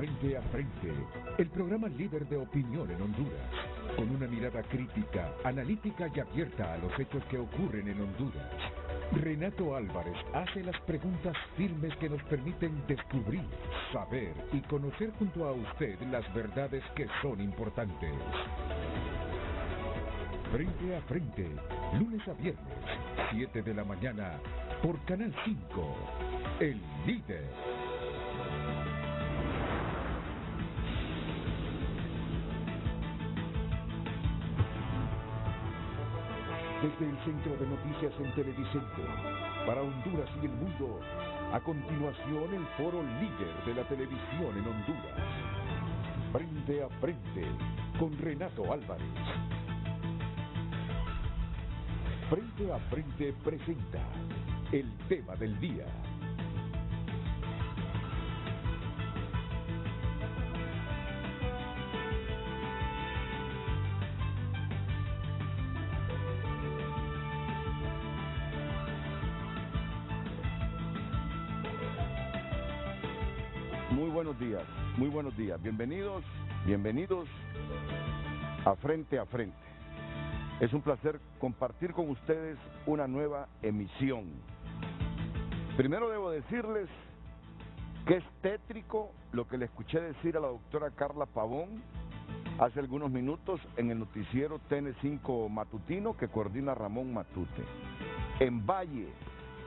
Frente a Frente, el programa líder de opinión en Honduras, con una mirada crítica, analítica y abierta a los hechos que ocurren en Honduras. Renato Álvarez hace las preguntas firmes que nos permiten descubrir, saber y conocer junto a usted las verdades que son importantes. Frente a Frente, lunes a viernes, 7 de la mañana, por Canal 5, El Líder. Desde el Centro de Noticias en Televicentro, para Honduras y el mundo, a continuación el foro líder de la televisión en Honduras. Frente a Frente, con Renato Álvarez. Frente a Frente presenta el tema del día. Muy buenos días, bienvenidos a Frente a Frente. Es un placer compartir con ustedes una nueva emisión. Primero debo decirles que es tétrico lo que le escuché decir a la doctora Carla Pavón hace algunos minutos en el noticiero TN5 matutino que coordina Ramón Matute. En Valle,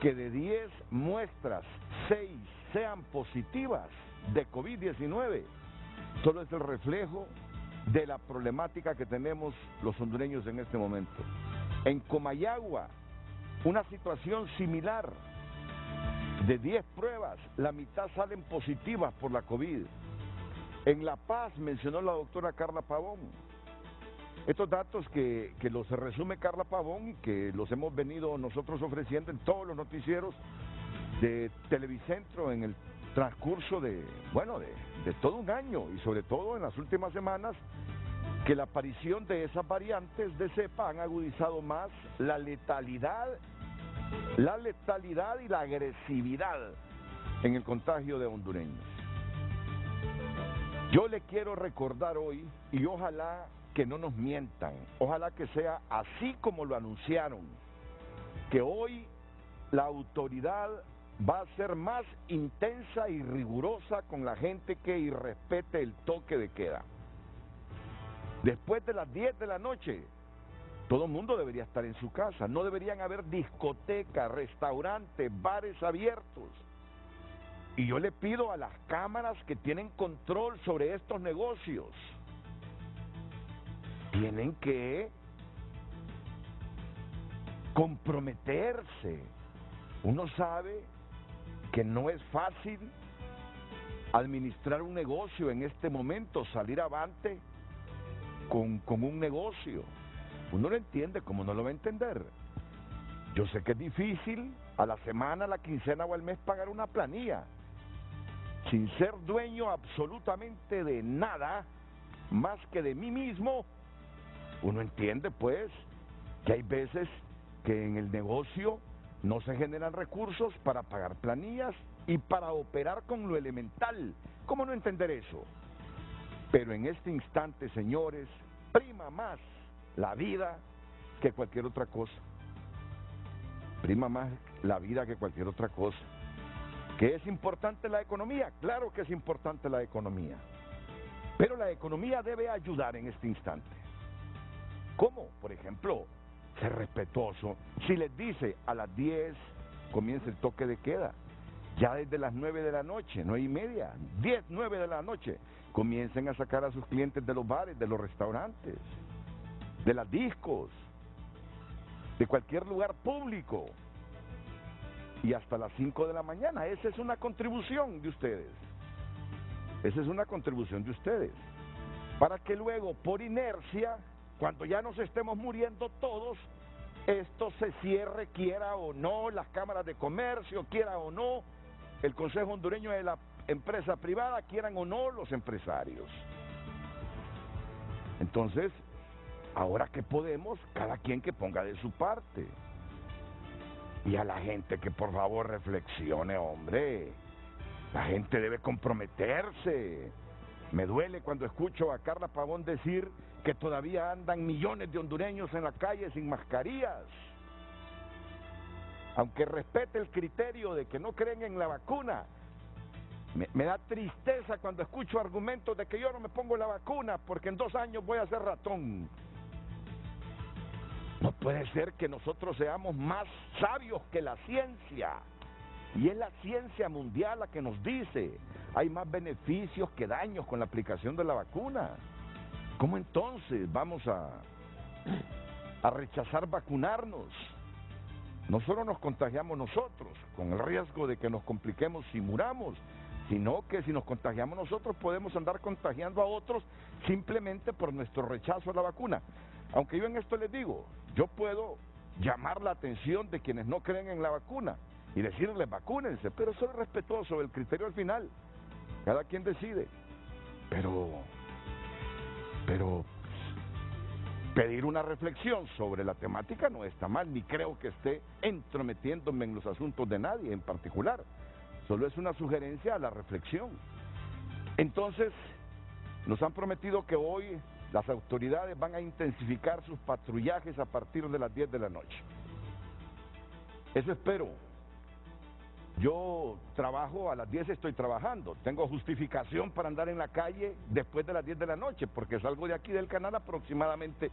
que de 10 muestras, 6 sean positivas de COVID-19, solo es el reflejo de la problemática que tenemos los hondureños en este momento. En Comayagua, una situación similar. De 10 pruebas, la mitad salen positivas por la COVID. En La Paz, mencionó la doctora Carla Pavón. Estos datos que los resume Carla Pavón y que los hemos venido nosotros ofreciendo en todos los noticieros de Televicentro en el transcurso de todo un año y sobre todo en las últimas semanas, que la aparición de esas variantes de cepa han agudizado más la letalidad y la agresividad en el contagio de hondureños. Yo le quiero recordar hoy, y ojalá que no nos mientan, ojalá que sea así como lo anunciaron, que hoy la autoridad va a ser más intensa y rigurosa con la gente que irrespete el toque de queda. Después de las 10 de la noche, todo el mundo debería estar en su casa. No deberían haber discotecas, restaurantes, bares abiertos. Y yo le pido a las cámaras que tienen control sobre estos negocios, tienen que comprometerse. Uno sabe que no es fácil administrar un negocio en este momento, salir avante con un negocio. Uno lo entiende, como no lo va a entender. Yo sé que es difícil a la semana, a la quincena o al mes pagar una planilla, sin ser dueño absolutamente de nada, más que de mí mismo. Uno entiende pues que hay veces que en el negocio no se generan recursos para pagar planillas y para operar con lo elemental. ¿Cómo no entender eso? Pero en este instante, señores, prima más la vida que cualquier otra cosa. Prima más la vida que cualquier otra cosa. ¿Que es importante la economía? Claro que es importante la economía. Pero la economía debe ayudar en este instante. ¿Cómo? Por ejemplo, ser respetuoso. Si les dice a las 10 comienza el toque de queda, ya desde las 9 de la noche, 9:30, 10, 9 de la noche, comiencen a sacar a sus clientes de los bares, de los restaurantes, de las discos, de cualquier lugar público, y hasta las 5 de la mañana. Esa es una contribución de ustedes. Esa es una contribución de ustedes. Para que luego, por inercia, cuando ya nos estemos muriendo todos, esto se cierre, quiera o no, las cámaras de comercio, quiera o no, el Consejo Hondureño de la Empresa Privada, quieran o no los empresarios. Entonces, ahora que podemos, cada quien que ponga de su parte. Y a la gente que por favor reflexione, hombre. La gente debe comprometerse. Me duele cuando escucho a Carla Pavón decir que todavía andan millones de hondureños en la calle sin mascarillas. Aunque respete el criterio de que no creen en la vacuna, me da tristeza cuando escucho argumentos de que yo no me pongo la vacuna porque en 2 años voy a ser ratón. No puede ser que nosotros seamos más sabios que la ciencia. Y es la ciencia mundial la que nos dice, hay más beneficios que daños con la aplicación de la vacuna. ¿Cómo entonces vamos a rechazar vacunarnos? No solo nos contagiamos nosotros, con el riesgo de que nos compliquemos si muramos, sino que si nos contagiamos nosotros podemos andar contagiando a otros simplemente por nuestro rechazo a la vacuna. Aunque yo en esto les digo, yo puedo llamar la atención de quienes no creen en la vacuna y decirles vacúnense, pero soy respetuoso del criterio al final. Cada quien decide. Pero pedir una reflexión sobre la temática no está mal, ni creo que esté entrometiéndome en los asuntos de nadie en particular. Solo es una sugerencia a la reflexión. Entonces, nos han prometido que hoy las autoridades van a intensificar sus patrullajes a partir de las 10 de la noche. Eso espero. Yo trabajo, a las 10 estoy trabajando, tengo justificación para andar en la calle después de las 10 de la noche, porque salgo de aquí del canal aproximadamente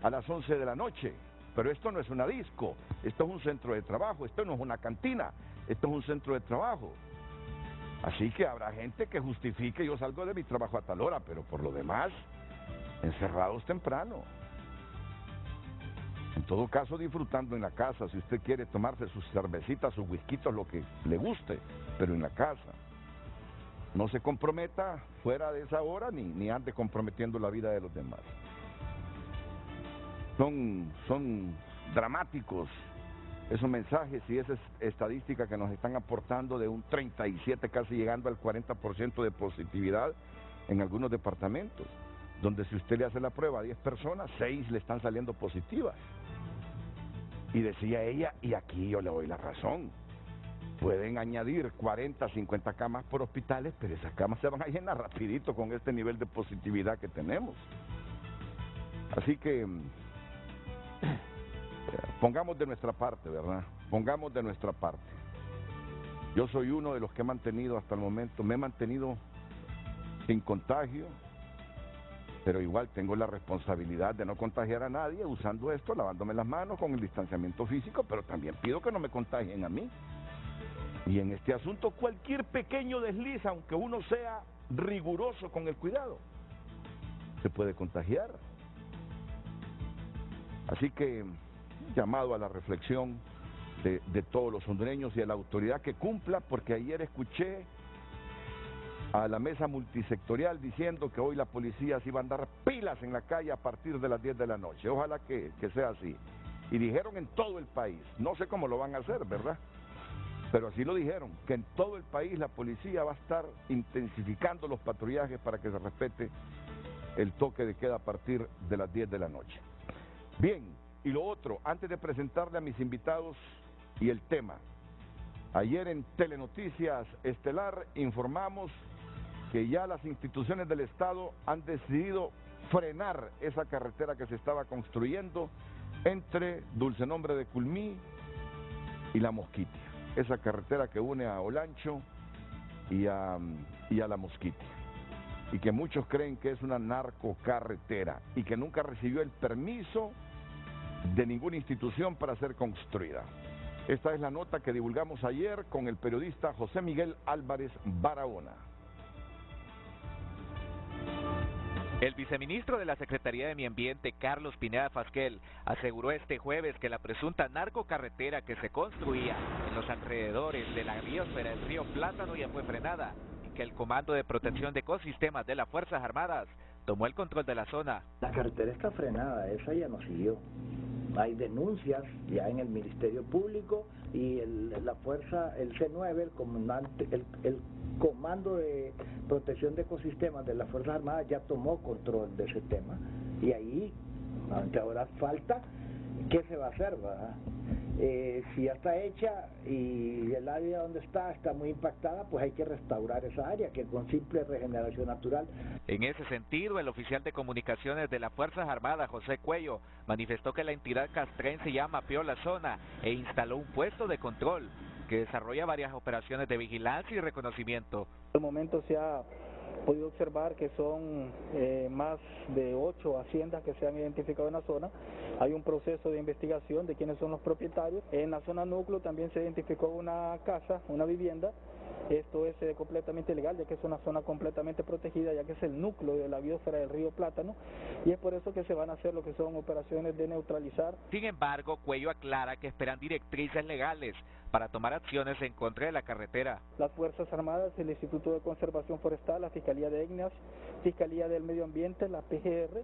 a las 11 de la noche. Pero esto no es una disco, esto es un centro de trabajo, esto no es una cantina, esto es un centro de trabajo. Así que habrá gente que justifique, yo salgo de mi trabajo a tal hora, pero por lo demás, encerrados temprano. En todo caso, disfrutando en la casa, si usted quiere tomarse sus cervecitas, sus whiskitos, lo que le guste, pero en la casa. No se comprometa fuera de esa hora ni ande comprometiendo la vida de los demás. Son dramáticos esos mensajes y esa estadística que nos están aportando de un 37, casi llegando al 40% de positividad en algunos departamentos, donde si usted le hace la prueba a 10 personas, 6 le están saliendo positivas. Y decía ella, y aquí yo le doy la razón, pueden añadir 40, 50 camas por hospitales, pero esas camas se van a llenar rapidito con este nivel de positividad que tenemos. Así que pongamos de nuestra parte, ¿verdad? Pongamos de nuestra parte. Yo soy uno de los que he mantenido hasta el momento, me he mantenido sin contagio, pero igual tengo la responsabilidad de no contagiar a nadie usando esto, lavándome las manos con el distanciamiento físico, pero también pido que no me contagien a mí. Y en este asunto cualquier pequeño desliz, aunque uno sea riguroso con el cuidado, se puede contagiar. Así que llamado a la reflexión de todos los hondureños y a la autoridad que cumpla, porque ayer escuché a la mesa multisectorial diciendo que hoy la policía se iba a andar pilas en la calle a partir de las 10 de la noche. Ojalá que sea así. Y dijeron en todo el país, no sé cómo lo van a hacer, ¿verdad? Pero así lo dijeron, que en todo el país la policía va a estar intensificando los patrullajes para que se respete el toque de queda a partir de las 10 de la noche. Bien, y lo otro, antes de presentarle a mis invitados y el tema, ayer en Telenoticias Estelar informamos que ya las instituciones del Estado han decidido frenar esa carretera que se estaba construyendo entre Dulce Nombre de Culmí y La Mosquitia, esa carretera que une a Olancho y a La Mosquitia, y que muchos creen que es una narcocarretera y que nunca recibió el permiso de ninguna institución para ser construida. Esta es la nota que divulgamos ayer con el periodista José Miguel Álvarez Barahona. El viceministro de la Secretaría de Medio Ambiente, Carlos Pineda Fasquel, aseguró este jueves que la presunta narcocarretera que se construía en los alrededores de la biosfera del río Plátano ya fue frenada y que el Comando de Protección de Ecosistemas de las Fuerzas Armadas tomó el control de la zona. La carretera está frenada, esa ya no siguió. Hay denuncias ya en el Ministerio Público y la fuerza, el C9, el Comando de Protección de Ecosistemas de las Fuerzas Armadas ya tomó control de ese tema. Y ahí, ahora falta, ¿qué se va a hacer, verdad? si ya está hecha y el área donde está muy impactada, pues hay que restaurar esa área, que con simple regeneración natural. En ese sentido, el oficial de comunicaciones de las Fuerzas Armadas, José Cuello, manifestó que la entidad castrense ya mapeó la zona e instaló un puesto de control que desarrolla varias operaciones de vigilancia y reconocimiento. Al momento se ha podido observar que son más de 8 haciendas que se han identificado en la zona. Hay un proceso de investigación de quiénes son los propietarios. En la zona núcleo también se identificó una casa, una vivienda. Esto es completamente ilegal, ya que es una zona completamente protegida, ya que es el núcleo de la biosfera del río Plátano, y es por eso que se van a hacer lo que son operaciones de neutralizar. Sin embargo, Cuello aclara que esperan directrices legales para tomar acciones en contra de la carretera. Las Fuerzas Armadas, el Instituto de Conservación Forestal, la Fiscalía de Etnias, Fiscalía del Medio Ambiente, la PGR,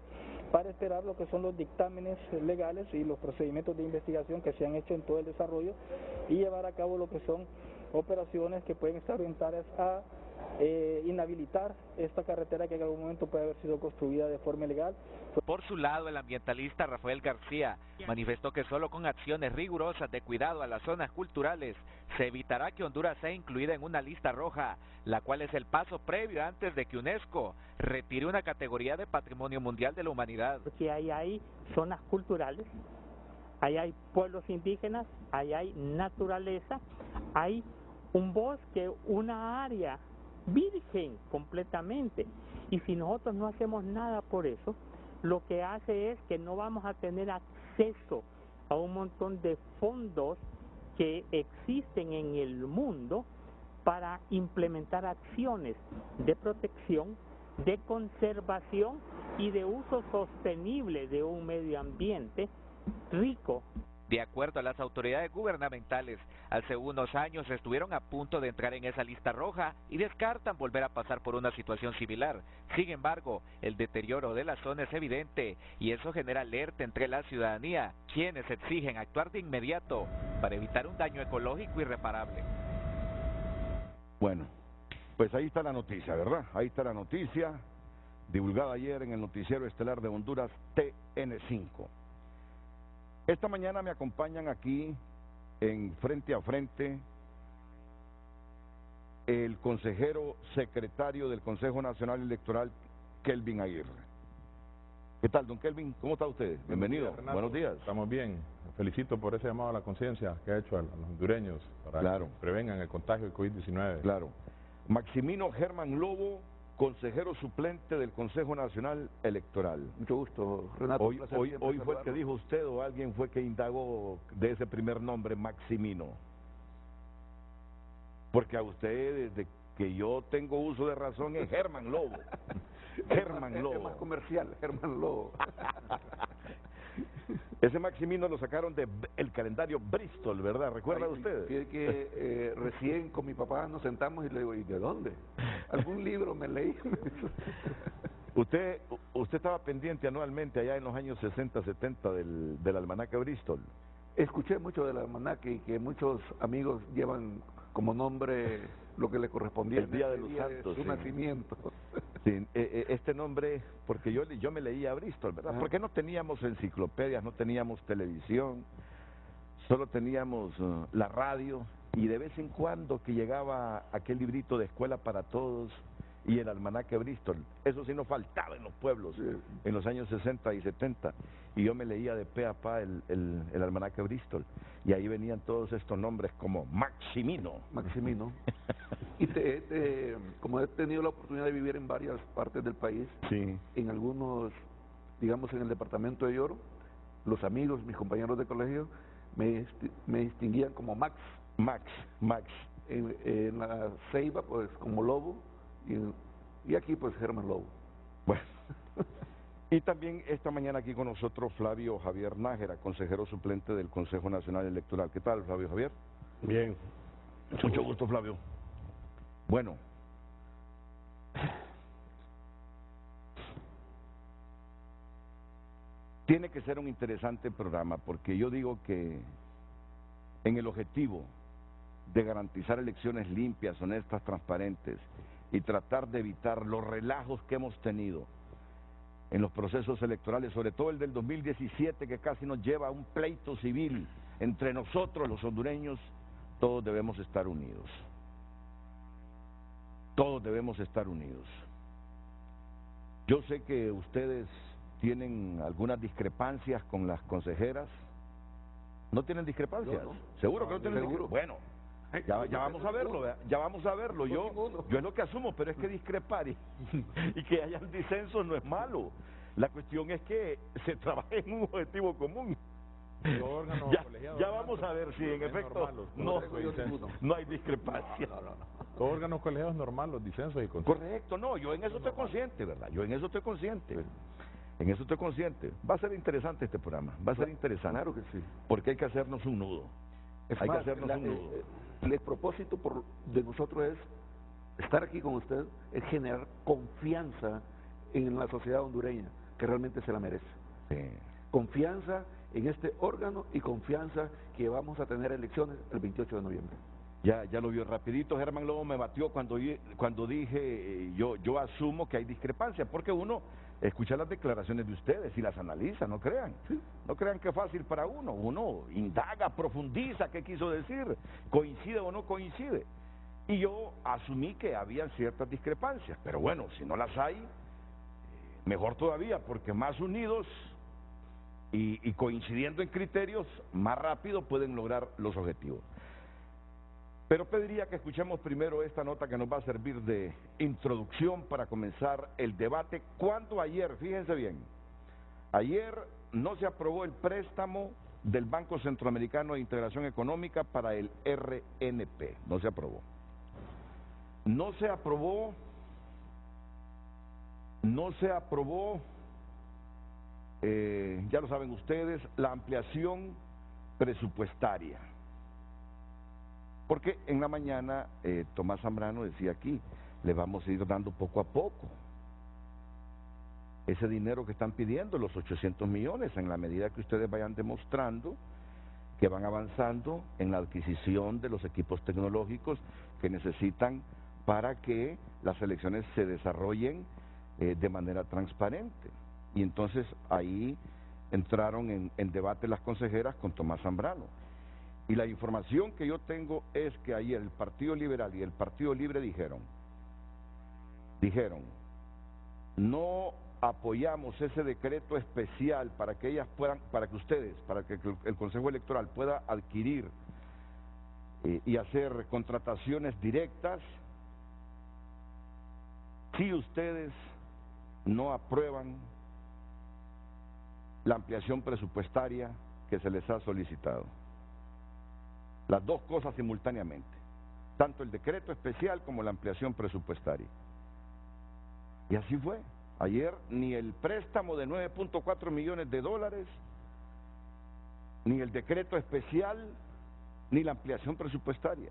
para esperar lo que son los dictámenes legales y los procedimientos de investigación que se han hecho en todo el desarrollo y llevar a cabo lo que son operaciones que pueden estar orientadas a inhabilitar esta carretera que en algún momento puede haber sido construida de forma ilegal. Por su lado, el ambientalista Rafael García manifestó que solo con acciones rigurosas de cuidado a las zonas culturales se evitará que Honduras sea incluida en una lista roja, la cual es el paso previo antes de que UNESCO retire una categoría de Patrimonio Mundial de la Humanidad. Porque ahí hay zonas culturales, ahí hay pueblos indígenas, ahí hay naturaleza, hay un bosque, una área virgen completamente, y si nosotros no hacemos nada por eso, lo que hace es que no vamos a tener acceso a un montón de fondos que existen en el mundo para implementar acciones de protección, de conservación y de uso sostenible de un medio ambiente rico. De acuerdo a las autoridades gubernamentales, hace unos años estuvieron a punto de entrar en esa lista roja y descartan volver a pasar por una situación similar. Sin embargo, el deterioro de la zona es evidente y eso genera alerta entre la ciudadanía, quienes exigen actuar de inmediato para evitar un daño ecológico irreparable. Bueno, pues ahí está la noticia, ¿verdad? Ahí está la noticia, divulgada ayer en el noticiero estelar de Honduras, TN5. Esta mañana me acompañan aquí, en Frente a Frente, el consejero secretario del Consejo Nacional Electoral, Kelvin Aguirre. ¿Qué tal, don Kelvin? ¿Cómo está usted? Bienvenido. Buenos días. Estamos bien. Felicito por ese llamado a la conciencia que ha hecho a los hondureños para que prevengan el contagio de COVID-19. Claro. Maximino Germán Lobo, consejero suplente del Consejo Nacional Electoral. Mucho gusto, Renato. Hoy fue el que dijo usted o alguien fue que indagó de ese primer nombre, Maximino. Porque a usted, desde que yo tengo uso de razón, es Germán Lobo. Germán Lobo. Es más comercial, Germán Lobo. Ese Maximino lo sacaron de el calendario Bristol, ¿verdad? ¿Recuerda usted? Fíjate que recién con mi papá nos sentamos y le digo, ¿y de dónde? Algún libro me leí. Usted estaba pendiente anualmente allá en los años 60, 70 del almanaque Bristol. Escuché mucho del almanaque y que muchos amigos llevan como nombre lo que le correspondía el Día de los Santos, su nacimiento. Sí, este nombre, porque yo me leía a Bristol, ¿verdad? Ajá. Porque no teníamos enciclopedias, no teníamos televisión, solo teníamos la radio, y de vez en cuando que llegaba aquel librito de Escuela para Todos y el almanaque Bristol. Eso sí no faltaba en los pueblos, en los años 60 y 70, y yo me leía de pe a pa el almanaque Bristol, y ahí venían todos estos nombres como Maximino. Maximino. Y como he tenido la oportunidad de vivir en varias partes del país, Sí. en algunos, digamos en el departamento de Lloro, los amigos, mis compañeros de colegio, me distinguían como Max. En la Ceiba, pues como Lobo, y aquí pues Germán Lobo. Bueno, y también esta mañana aquí con nosotros Flavio Javier Nájera, consejero suplente del Consejo Nacional Electoral. ¿Qué tal, Flavio Javier? Bien. Mucho gusto, Flavio. Bueno, tiene que ser un interesante programa, porque yo digo que en el objetivo de garantizar elecciones limpias, honestas, transparentes, y tratar de evitar los relajos que hemos tenido en los procesos electorales, sobre todo el del 2017, que casi nos lleva a un pleito civil entre nosotros los hondureños, todos debemos estar unidos. Todos debemos estar unidos. Yo sé que ustedes tienen algunas discrepancias con las consejeras. ¿No tienen discrepancias? No. ¿Seguro que no tienen discrepancias? Bueno, ya vamos a verlo, ya vamos a verlo. Yo es lo que asumo, pero es que discrepar y que haya disenso no es malo. La cuestión es que se trabaje en un objetivo común. Ya vamos a ver si en efecto no hay discrepancia. Todo órgano colegiado es normal, los disensos y consensos. Correcto, no, yo en eso estoy consciente, ¿verdad? Yo en eso estoy consciente. En eso estoy consciente. Va a ser interesante este programa, va a ser interesante. Claro que sí. Porque hay que hacernos un nudo. Hay que hacernos un nudo. El propósito de nosotros es estar aquí con usted, es generar confianza en la sociedad hondureña, que realmente se la merece. Sí. Confianza en este órgano y confianza que vamos a tener elecciones el 28 de noviembre. Ya lo vio rapidito. Germán Lobo me batió cuando dije, yo asumo que hay discrepancia, porque uno escucha las declaraciones de ustedes y las analiza, no crean. Sí. No crean que es fácil para uno indaga, profundiza qué quiso decir, coincide o no coincide. Y yo asumí que habían ciertas discrepancias, pero bueno, si no las hay, mejor todavía, porque más unidos y coincidiendo en criterios, más rápido pueden lograr los objetivos. Pero pediría que escuchemos primero esta nota que nos va a servir de introducción para comenzar el debate. Cuando ayer, fíjense bien, ayer no se aprobó el préstamo del Banco Centroamericano de Integración Económica para el RNP, no se aprobó. No se aprobó, ya lo saben ustedes, la ampliación presupuestaria. Porque en la mañana Tomás Zambrano decía aquí, le vamos a ir dando poco a poco ese dinero que están pidiendo, los 800 millones, en la medida que ustedes vayan demostrando que van avanzando en la adquisición de los equipos tecnológicos que necesitan para que las elecciones se desarrollen de manera transparente. Y entonces ahí entraron en debate las consejeras con Tomás Zambrano. Y la información que yo tengo es que ayer el Partido Liberal y el Partido Libre dijeron, no apoyamos ese decreto especial para que ellas puedan, para que ustedes, para que el Consejo Electoral pueda adquirir y hacer contrataciones directas si ustedes no aprueban la ampliación presupuestaria que se les ha solicitado. Las dos cosas simultáneamente, tanto el decreto especial como la ampliación presupuestaria. Y así fue. Ayer ni el préstamo de 9.4 millones de dólares, ni el decreto especial, ni la ampliación presupuestaria.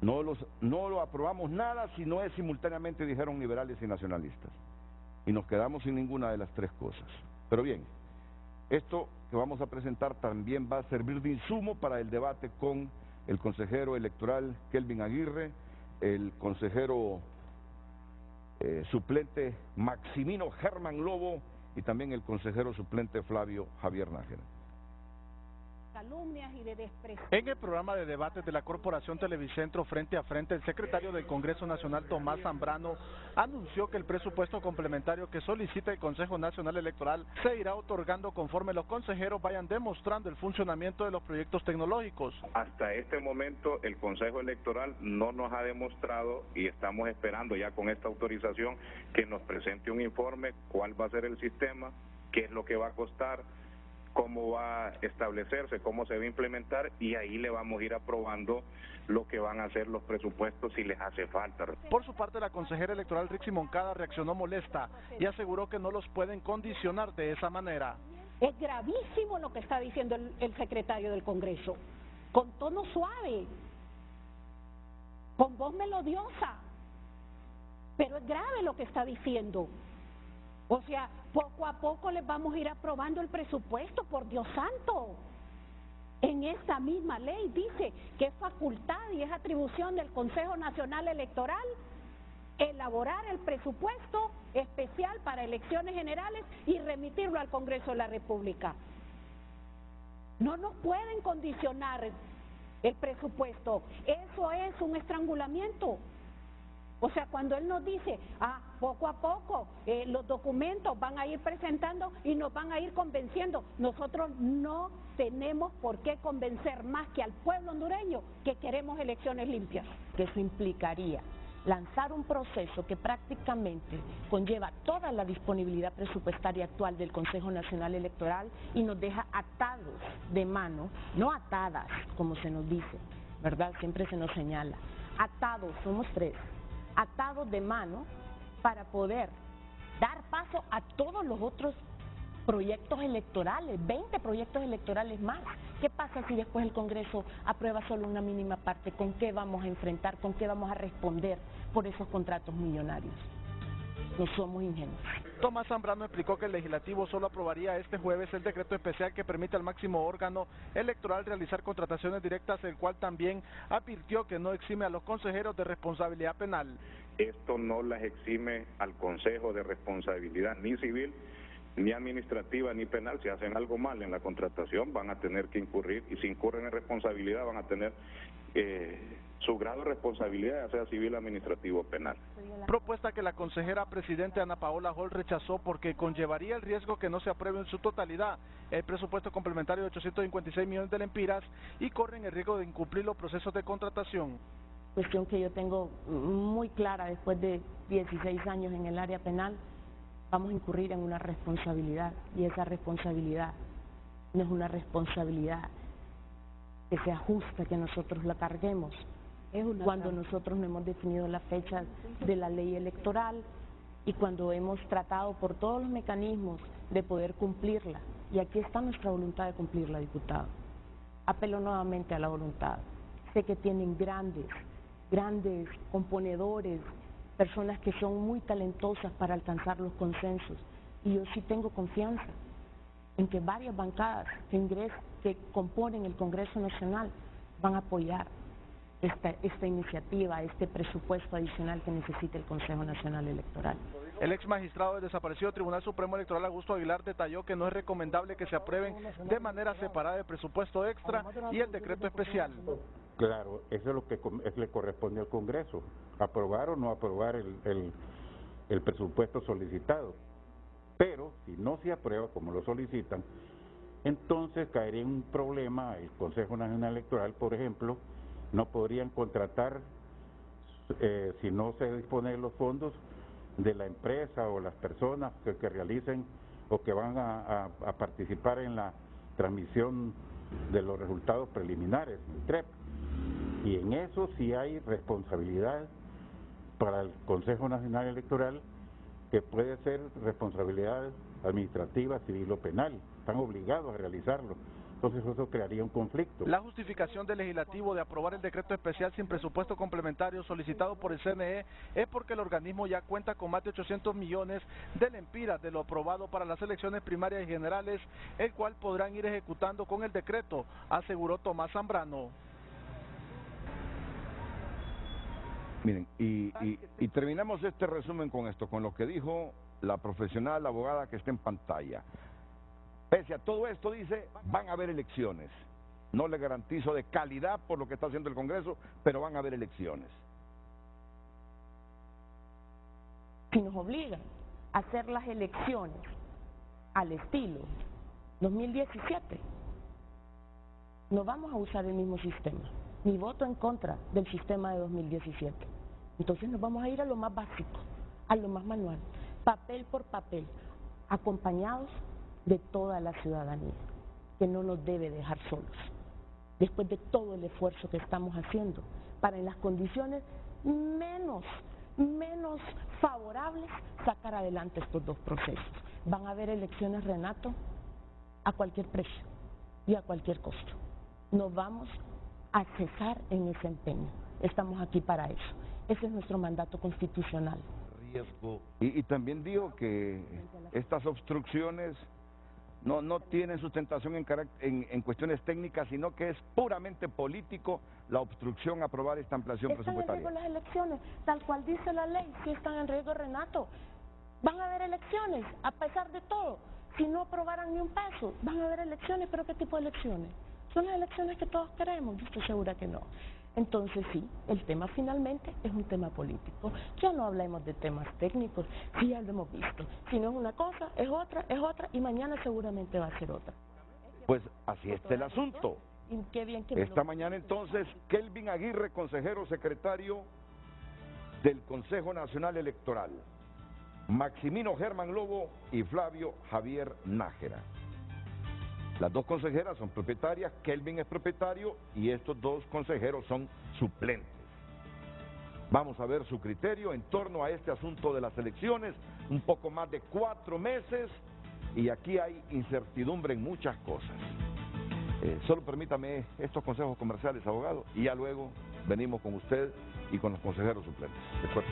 No lo aprobamos nada si no es simultáneamente, dijeron liberales y nacionalistas. Y nos quedamos sin ninguna de las tres cosas. Pero bien, esto que vamos a presentar también va a servir de insumo para el debate con el consejero electoral Kelvin Aguirre, el consejero suplente Maximino Germán Lobo y también el consejero suplente Flavio Javier Nájera. Calumnias y de desprecio. En el programa de debates de la Corporación Televicentro Frente a Frente, el secretario del Congreso Nacional, Tomás Zambrano, anunció que el presupuesto complementario que solicita el Consejo Nacional Electoral se irá otorgando conforme los consejeros vayan demostrando el funcionamiento de los proyectos tecnológicos. Hasta este momento el Consejo Electoral no nos ha demostrado y estamos esperando ya con esta autorización que nos presente un informe, cuál va a ser el sistema, qué es lo que va a costar, cómo va a establecerse, cómo se va a implementar, y ahí le vamos a ir aprobando lo que van a ser los presupuestos si les hace falta. Por su parte, la consejera electoral Rixi Moncada reaccionó molesta y aseguró que no los pueden condicionar de esa manera. Es gravísimo lo que está diciendo el secretario del Congreso, con tono suave, con voz melodiosa, pero es grave lo que está diciendo. O sea, poco a poco les vamos a ir aprobando el presupuesto, por Dios santo. En esta misma ley dice que es facultad y es atribución del Consejo Nacional Electoral elaborar el presupuesto especial para elecciones generales y remitirlo al Congreso de la República. No nos pueden condicionar el presupuesto. Eso es un estrangulamiento. O sea, cuando él nos dice, poco a poco los documentos van a ir presentando y nos van a ir convenciendo, nosotros no tenemos por qué convencer más que al pueblo hondureño que queremos elecciones limpias. Que eso implicaría lanzar un proceso que prácticamente conlleva toda la disponibilidad presupuestaria actual del Consejo Nacional Electoral y nos deja atados de mano, no atadas como se nos dice, ¿verdad? Siempre se nos señala, atados, somos tres, atados de mano para poder dar paso a todos los otros proyectos electorales, 20 proyectos electorales más. ¿Qué pasa si después el Congreso aprueba solo una mínima parte? ¿Con qué vamos a enfrentar? ¿Con qué vamos a responder por esos contratos millonarios? No somos ingenuos. Tomás Zambrano explicó que el legislativo solo aprobaría este jueves el decreto especial que permite al máximo órgano electoral realizar contrataciones directas, el cual también advirtió que no exime a los consejeros de responsabilidad penal. Esto no las exime al Consejo de responsabilidad ni civil, ni administrativa, ni penal. Si hacen algo mal en la contratación van a tener que incurrir, y si incurren en responsabilidad van a tener su grado de responsabilidad, ya sea civil, administrativo o penal. Propuesta que la consejera presidente Ana Paola Hall rechazó porque conllevaría el riesgo que no se apruebe en su totalidad el presupuesto complementario de 856 millones de lempiras y corren el riesgo de incumplir los procesos de contratación. Cuestión que yo tengo muy clara después de 16 años en el área penal, vamos a incurrir en una responsabilidad y esa responsabilidad no es una responsabilidad que sea justa que nosotros la carguemos cuando nosotros no hemos definido la fecha de la ley electoral y cuando hemos tratado por todos los mecanismos de poder cumplirla. Y aquí está nuestra voluntad de cumplirla, diputado. Apelo nuevamente a la voluntad. Sé que tienen grandes componedores, personas que son muy talentosas para alcanzar los consensos y yo sí tengo confianza en que varias bancadas que componen el Congreso Nacional van a apoyar esta iniciativa, este presupuesto adicional que necesita el Consejo Nacional Electoral. El ex magistrado del desaparecido Tribunal Supremo Electoral, Augusto Aguilar, detalló que no es recomendable que se aprueben de manera separada el presupuesto extra y el decreto especial. Claro, eso es lo que le corresponde al Congreso, aprobar o no aprobar el presupuesto solicitado. Pero si no se aprueba como lo solicitan, entonces caería en un problema. El Consejo Nacional Electoral, por ejemplo, no podrían contratar, si no se disponen los fondos de la empresa o las personas que realicen o que van a participar en la transmisión de los resultados preliminares, el TREP. Y en eso sí hay responsabilidad para el Consejo Nacional Electoral, que puede ser responsabilidad administrativa, civil o penal. Están obligados a realizarlo. Entonces eso crearía un conflicto. La justificación del legislativo de aprobar el decreto especial sin presupuesto complementario solicitado por el CNE es porque el organismo ya cuenta con más de 800 millones de lempiras de lo aprobado para las elecciones primarias y generales, el cual podrán ir ejecutando con el decreto, aseguró Tomás Zambrano. Miren, y terminamos este resumen con esto, con lo que dijo la profesional, la abogada que está en pantalla. Pese a todo esto, dice, van a haber elecciones. No le garantizo de calidad por lo que está haciendo el Congreso, pero van a haber elecciones. Si nos obligan a hacer las elecciones al estilo 2017, no vamos a usar el mismo sistema. Ni voto en contra del sistema de 2017. Entonces nos vamos a ir a lo más básico, a lo más manual, papel por papel, acompañados de toda la ciudadanía, que no nos debe dejar solos, después de todo el esfuerzo que estamos haciendo, para en las condiciones menos favorables sacar adelante estos dos procesos. Van a haber elecciones, Renato, a cualquier precio y a cualquier costo. No vamos a cesar en ese empeño. Estamos aquí para eso. Ese es nuestro mandato constitucional. Y también digo que estas obstrucciones no tienen sustentación en cuestiones técnicas, sino que es puramente político la obstrucción a aprobar esta ampliación presupuestaria. Están en riesgo las elecciones, tal cual dice la ley, sí están en riesgo, Renato. Van a haber elecciones, a pesar de todo. Si no aprobaran ni un peso, van a haber elecciones, pero ¿qué tipo de elecciones? ¿Son las elecciones que todos queremos? Yo estoy segura que no. Entonces sí, el tema finalmente es un tema político. Ya no hablemos de temas técnicos, sí ya lo hemos visto. Si no es una cosa, es otra, y mañana seguramente va a ser otra. Pues así está el asunto. Y qué bien que esta mañana entonces, Kelvin Aguirre, consejero secretario del Consejo Nacional Electoral, Maximino Germán Lobo y Flavio Javier Nájera. Las dos consejeras son propietarias, Kelvin es propietario y estos dos consejeros son suplentes. Vamos a ver su criterio en torno a este asunto de las elecciones, un poco más de 4 meses y aquí hay incertidumbre en muchas cosas. Solo permítame estos consejos comerciales, abogado, y ya luego venimos con usted y con los consejeros suplentes. ¿De acuerdo?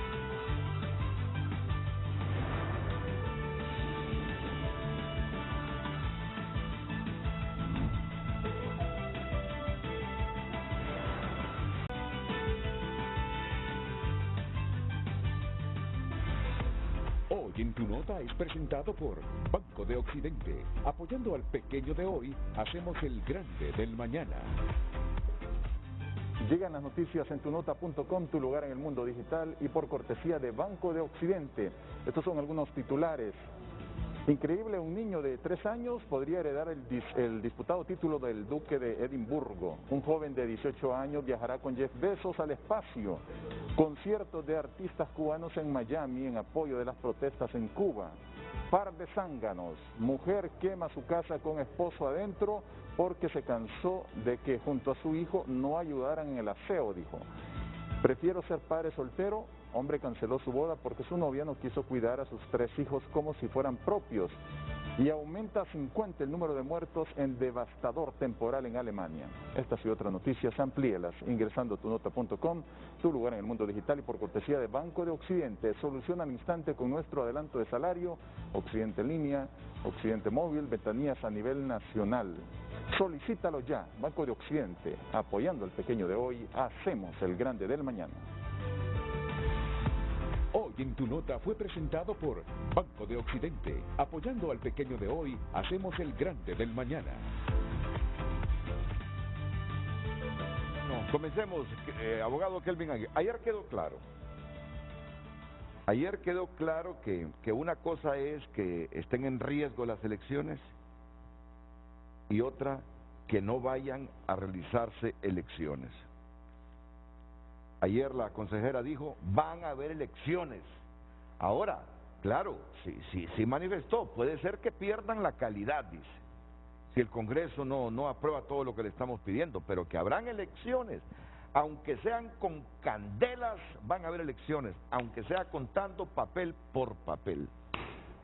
Hoy en Tu Nota es presentado por Banco de Occidente. Apoyando al pequeño de hoy, hacemos el grande del mañana. Llegan las noticias en tunota.com, tu lugar en el mundo digital, y por cortesía de Banco de Occidente. Estos son algunos titulares. Increíble, un niño de 3 años podría heredar el disputado título del Duque de Edimburgo. Un joven de 18 años viajará con Jeff Bezos al espacio. Conciertos de artistas cubanos en Miami en apoyo de las protestas en Cuba. Par de zánganos. Mujer quema su casa con esposo adentro porque se cansó de que junto a su hijo no ayudaran en el aseo, dijo. Prefiero ser padre soltero. Hombre canceló su boda porque su novia no quiso cuidar a sus 3 hijos como si fueran propios. Y aumenta a 50 el número de muertos en devastador temporal en Alemania. Estas y otras noticias, amplíelas ingresando a tunota.com, tu lugar en el mundo digital, y por cortesía de Banco de Occidente. Soluciona al instante con nuestro adelanto de salario, Occidente en línea, Occidente móvil, ventanillas a nivel nacional. Solicítalo ya, Banco de Occidente, apoyando al pequeño de hoy, hacemos el grande del mañana. Hoy en Tu Nota fue presentado por Banco de Occidente. Apoyando al pequeño de hoy, hacemos el grande del mañana. No, comencemos, abogado Kelvin Aguirre. Ayer quedó claro que una cosa es que estén en riesgo las elecciones y otra que no vayan a realizarse elecciones. Ayer la consejera dijo, van a haber elecciones. Ahora, claro, sí manifestó, puede ser que pierdan la calidad, dice, si el Congreso no aprueba todo lo que le estamos pidiendo, pero que habrán elecciones, aunque sean con candelas, van a haber elecciones, aunque sea contando papel por papel.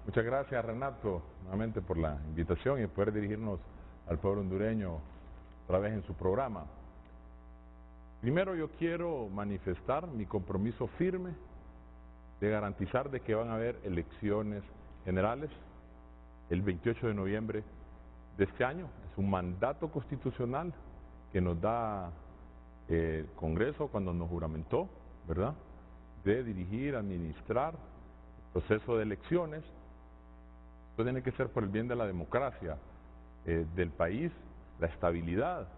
Muchas gracias, Renato, nuevamente por la invitación y poder dirigirnos al pueblo hondureño otra vez en su programa. Primero yo quiero manifestar mi compromiso firme de garantizar de que van a haber elecciones generales el 28 de noviembre de este año. Es un mandato constitucional que nos da el Congreso cuando nos juramentó, ¿verdad?, de dirigir, administrar el proceso de elecciones. Esto tiene que ser por el bien de la democracia del país, la estabilidad,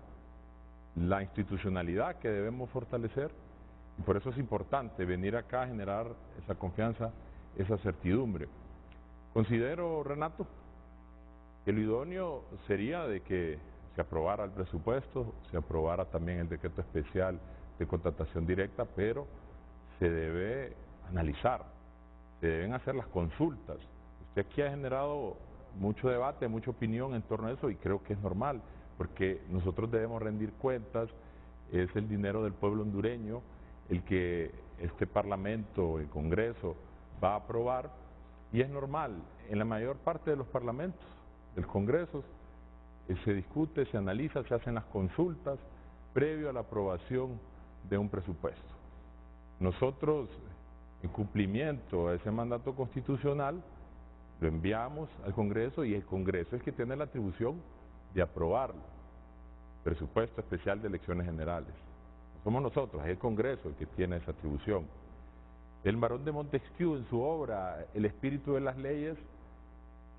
la institucionalidad que debemos fortalecer, y por eso es importante venir acá a generar esa confianza, esa certidumbre. Considero, Renato, que lo idóneo sería de que se aprobara el presupuesto, se aprobara también el decreto especial de contratación directa, pero se debe analizar, se deben hacer las consultas. Usted aquí ha generado mucho debate, mucha opinión en torno a eso y creo que es normal, porque nosotros debemos rendir cuentas, es el dinero del pueblo hondureño el que este Parlamento, el Congreso, va a aprobar, y es normal, en la mayor parte de los parlamentos, del Congreso, se discute, se analiza, se hacen las consultas previo a la aprobación de un presupuesto. Nosotros, en cumplimiento a ese mandato constitucional, lo enviamos al Congreso y el Congreso es que tiene la atribución de aprobar presupuesto especial de elecciones generales. No somos nosotros, es el Congreso el que tiene esa atribución. El Barón de Montesquieu, en su obra El espíritu de las leyes,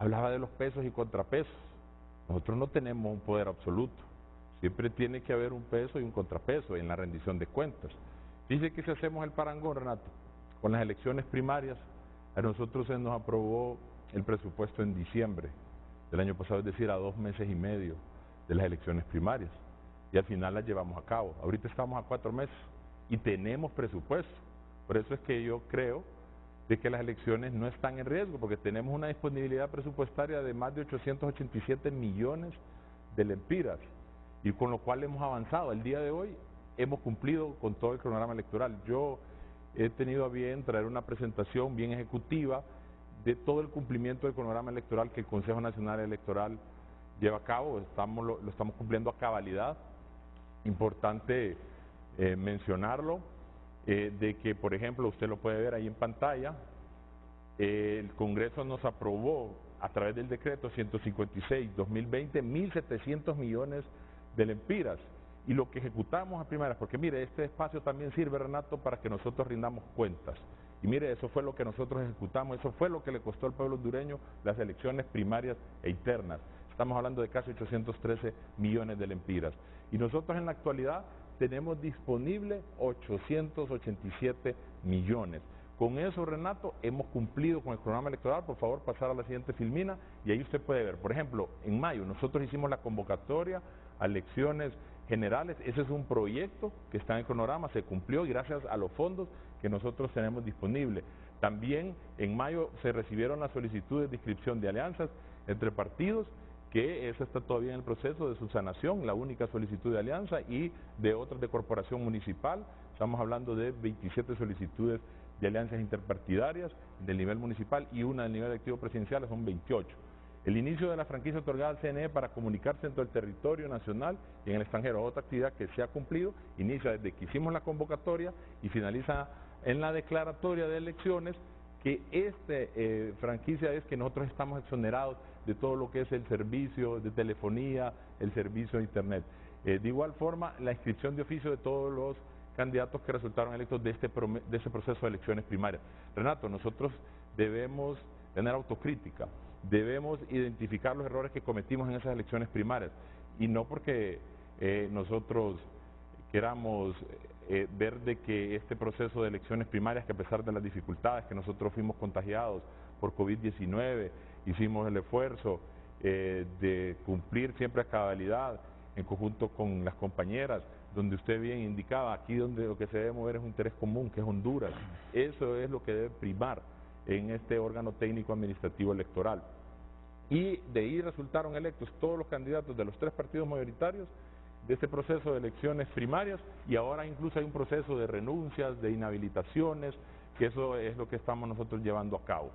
hablaba de los pesos y contrapesos. Nosotros no tenemos un poder absoluto. Siempre tiene que haber un peso y un contrapeso en la rendición de cuentas. Dice que si hacemos el parangón, Renato, con las elecciones primarias, a nosotros se nos aprobó el presupuesto en diciembre del año pasado, es decir, a 2 meses y medio de las elecciones primarias. Y al final las llevamos a cabo. Ahorita estamos a 4 meses y tenemos presupuesto. Por eso es que yo creo de que las elecciones no están en riesgo, porque tenemos una disponibilidad presupuestaria de más de 887 millones de lempiras, y con lo cual hemos avanzado. El día de hoy hemos cumplido con todo el cronograma electoral. Yo he tenido a bien traer una presentación bien ejecutiva de todo el cumplimiento del cronograma electoral que el Consejo Nacional Electoral lleva a cabo. Lo estamos cumpliendo a cabalidad. Importante mencionarlo, de que, por ejemplo, usted lo puede ver ahí en pantalla, el Congreso nos aprobó a través del decreto 156-2020 1.700 millones de lempiras, y lo que ejecutamos a primeras, porque mire, este espacio también sirve, Renato, para que nosotros rindamos cuentas, y mire, eso fue lo que nosotros ejecutamos, eso fue lo que le costó al pueblo hondureño las elecciones primarias e internas. Estamos hablando de casi 813 millones de lempiras, y nosotros en la actualidad tenemos disponible 887 millones. Con eso, Renato, hemos cumplido con el programa electoral. Por favor, pasar a la siguiente filmina, y ahí usted puede ver. Por ejemplo, en mayo nosotros hicimos la convocatoria a elecciones generales. Ese es un proyecto que está en el cronograma, se cumplió y gracias a los fondos que nosotros tenemos disponibles. También en mayo se recibieron las solicitudes de inscripción de alianzas entre partidos, que esa está todavía en el proceso de subsanación, la única solicitud de alianza, y de otras de corporación municipal. Estamos hablando de 27 solicitudes de alianzas interpartidarias del nivel municipal y una del nivel activo presidencial, son 28. El inicio de la franquicia otorgada al CNE para comunicarse dentro del territorio nacional y en el extranjero, otra actividad que se ha cumplido, inicia desde que hicimos la convocatoria y finaliza en la declaratoria de elecciones, que franquicia es que nosotros estamos exonerados de todo lo que es el servicio de telefonía, el servicio de internet. De igual forma, la inscripción de oficio de todos los candidatos que resultaron electos de este proceso de elecciones primarias. Renato, nosotros debemos tener autocrítica, debemos identificar los errores que cometimos en esas elecciones primarias, y no porque nosotros queramos ver de que este proceso de elecciones primarias, que a pesar de las dificultades que nosotros fuimos contagiados por COVID-19, hicimos el esfuerzo de cumplir siempre a cabalidad en conjunto con las compañeras, donde usted bien indicaba, aquí donde lo que se debe mover es un interés común, que es Honduras. Eso es lo que debe primar en este órgano técnico administrativo electoral. Y de ahí resultaron electos todos los candidatos de los 3 partidos mayoritarios de este proceso de elecciones primarias, y ahora incluso hay un proceso de renuncias, de inhabilitaciones, que eso es lo que estamos nosotros llevando a cabo.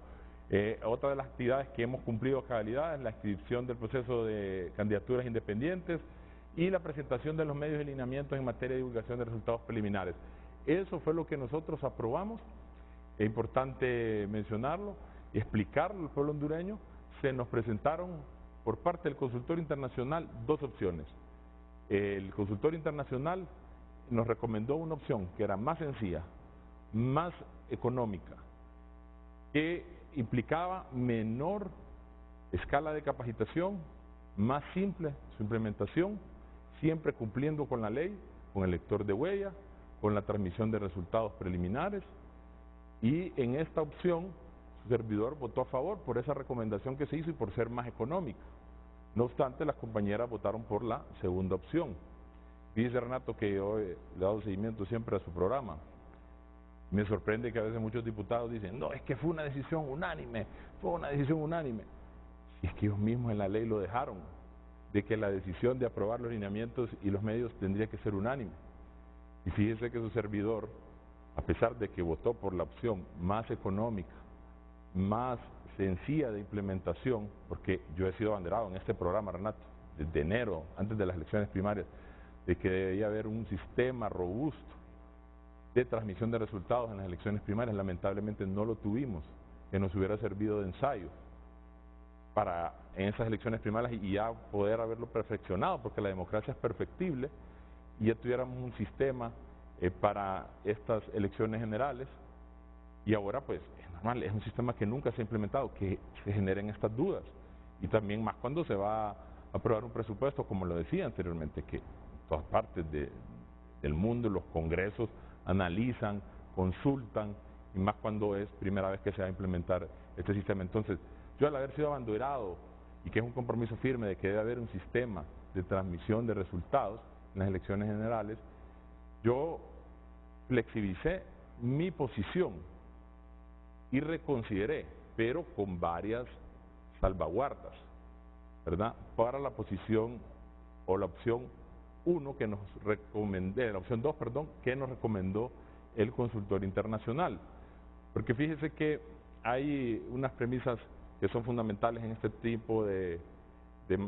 Otra de las actividades que hemos cumplido a cabalidad es la inscripción del proceso de candidaturas independientes y la presentación de los medios de lineamientos en materia de divulgación de resultados preliminares. Eso fue lo que nosotros aprobamos. Es importante mencionarlo y explicarlo al pueblo hondureño. Se nos presentaron por parte del consultor internacional 2 opciones. El consultor internacional nos recomendó una opción que era más sencilla, más económica, que implicaba menor escala de capacitación, más simple su implementación, siempre cumpliendo con la ley, con el lector de huella, con la transmisión de resultados preliminares, y en esta opción su servidor votó a favor por esa recomendación que se hizo y por ser más económica. No obstante, las compañeras votaron por la segunda opción. Dice Renato que yo le he dado seguimiento siempre a su programa. Me sorprende que a veces muchos diputados dicen, no, es que fue una decisión unánime, fue una decisión unánime. Si es que ellos mismos en la ley lo dejaron, de que la decisión de aprobar los lineamientos y los medios tendría que ser unánime. Y fíjese que su servidor, a pesar de que votó por la opción más económica, más sencilla de implementación, porque yo he sido abanderado en este programa, Renato, desde enero, antes de las elecciones primarias, de que debía haber un sistema robusto de transmisión de resultados en las elecciones primarias. Lamentablemente no lo tuvimos, que nos hubiera servido de ensayo para en esas elecciones primarias y ya poder haberlo perfeccionado, porque la democracia es perfectible, y ya tuviéramos un sistema para estas elecciones generales. Y ahora pues normal, es un sistema que nunca se ha implementado, que se generen estas dudas. Y también más cuando se va a aprobar un presupuesto, como lo decía anteriormente, que en todas partes del mundo los congresos analizan, consultan, y más cuando es primera vez que se va a implementar este sistema. Entonces, yo al haber sido abanderado, y que es un compromiso firme de que debe haber un sistema de transmisión de resultados en las elecciones generales, yo flexibilicé mi posición y reconsideré, pero con varias salvaguardas, ¿verdad? Para la posición o la opción 1 que nos recomendé, la opción 2, perdón, que nos recomendó el consultor internacional. Porque fíjese que hay unas premisas que son fundamentales en este tipo de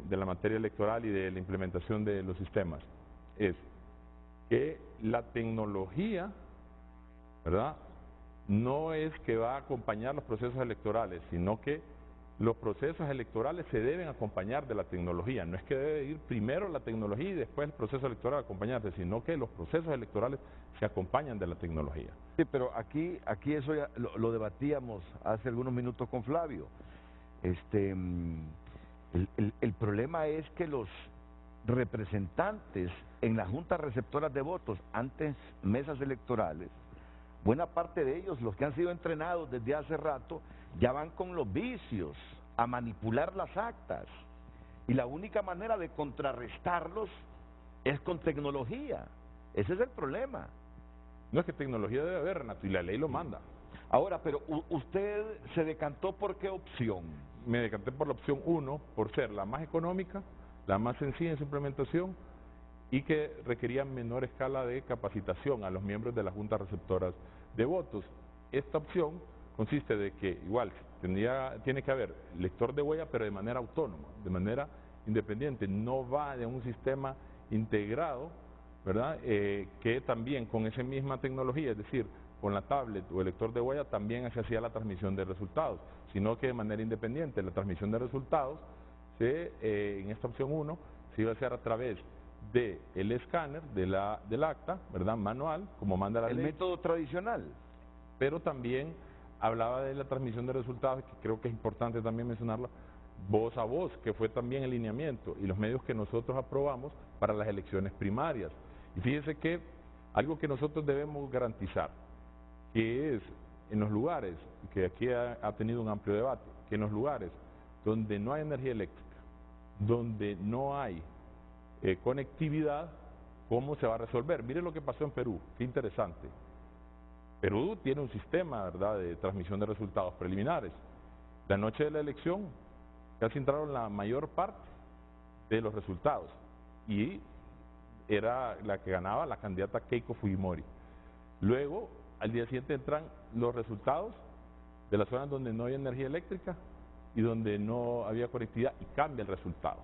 la materia electoral y de la implementación de los sistemas. Es que la tecnología, ¿verdad?, no es que va a acompañar los procesos electorales, sino que los procesos electorales se deben acompañar de la tecnología. No es que debe ir primero la tecnología y después el proceso electoral acompañarse, sino que los procesos electorales se acompañan de la tecnología. Sí, pero aquí eso ya lo debatíamos hace algunos minutos con Flavio. El problema es que los representantes en las juntas receptoras de votos, antes mesas electorales, buena parte de ellos, los que han sido entrenados desde hace rato, ya van con los vicios a manipular las actas. Y la única manera de contrarrestarlos es con tecnología. Ese es el problema. No es que tecnología debe haber, Renato, y la ley lo manda. Ahora, pero usted se decantó ¿por qué opción? Me decanté por la opción 1, por ser la más económica, la más sencilla en su implementación y que requería menor escala de capacitación a los miembros de las juntas receptoras de votos. Esta opción consiste de que igual tiene que haber lector de huella, pero de manera autónoma, de manera independiente, no va de un sistema integrado, ¿verdad? Que también con esa misma tecnología, es decir, con la tablet o el lector de huella también se hacía la transmisión de resultados, sino que de manera independiente la transmisión de resultados en esta opción 1 se iba a hacer a través del escáner del acta, ¿verdad?, manual, como manda la ley. El método tradicional. Pero también hablaba de la transmisión de resultados, que creo que es importante también mencionarlo, voz a voz, que fue también el lineamiento y los medios que nosotros aprobamos para las elecciones primarias. Y fíjese que algo que nosotros debemos garantizar, que es en los lugares, que aquí ha tenido un amplio debate, que en los lugares donde no hay energía eléctrica, donde no hay conectividad, ¿cómo se va a resolver? Mire lo que pasó en Perú, qué interesante. Perú tiene un sistema, ¿verdad?, de transmisión de resultados preliminares. La noche de la elección casi entraron la mayor parte de los resultados y era la que ganaba la candidata Keiko Fujimori. Luego, al día siguiente entran los resultados de las zonas donde no hay energía eléctrica y donde no había conectividad y cambia el resultado.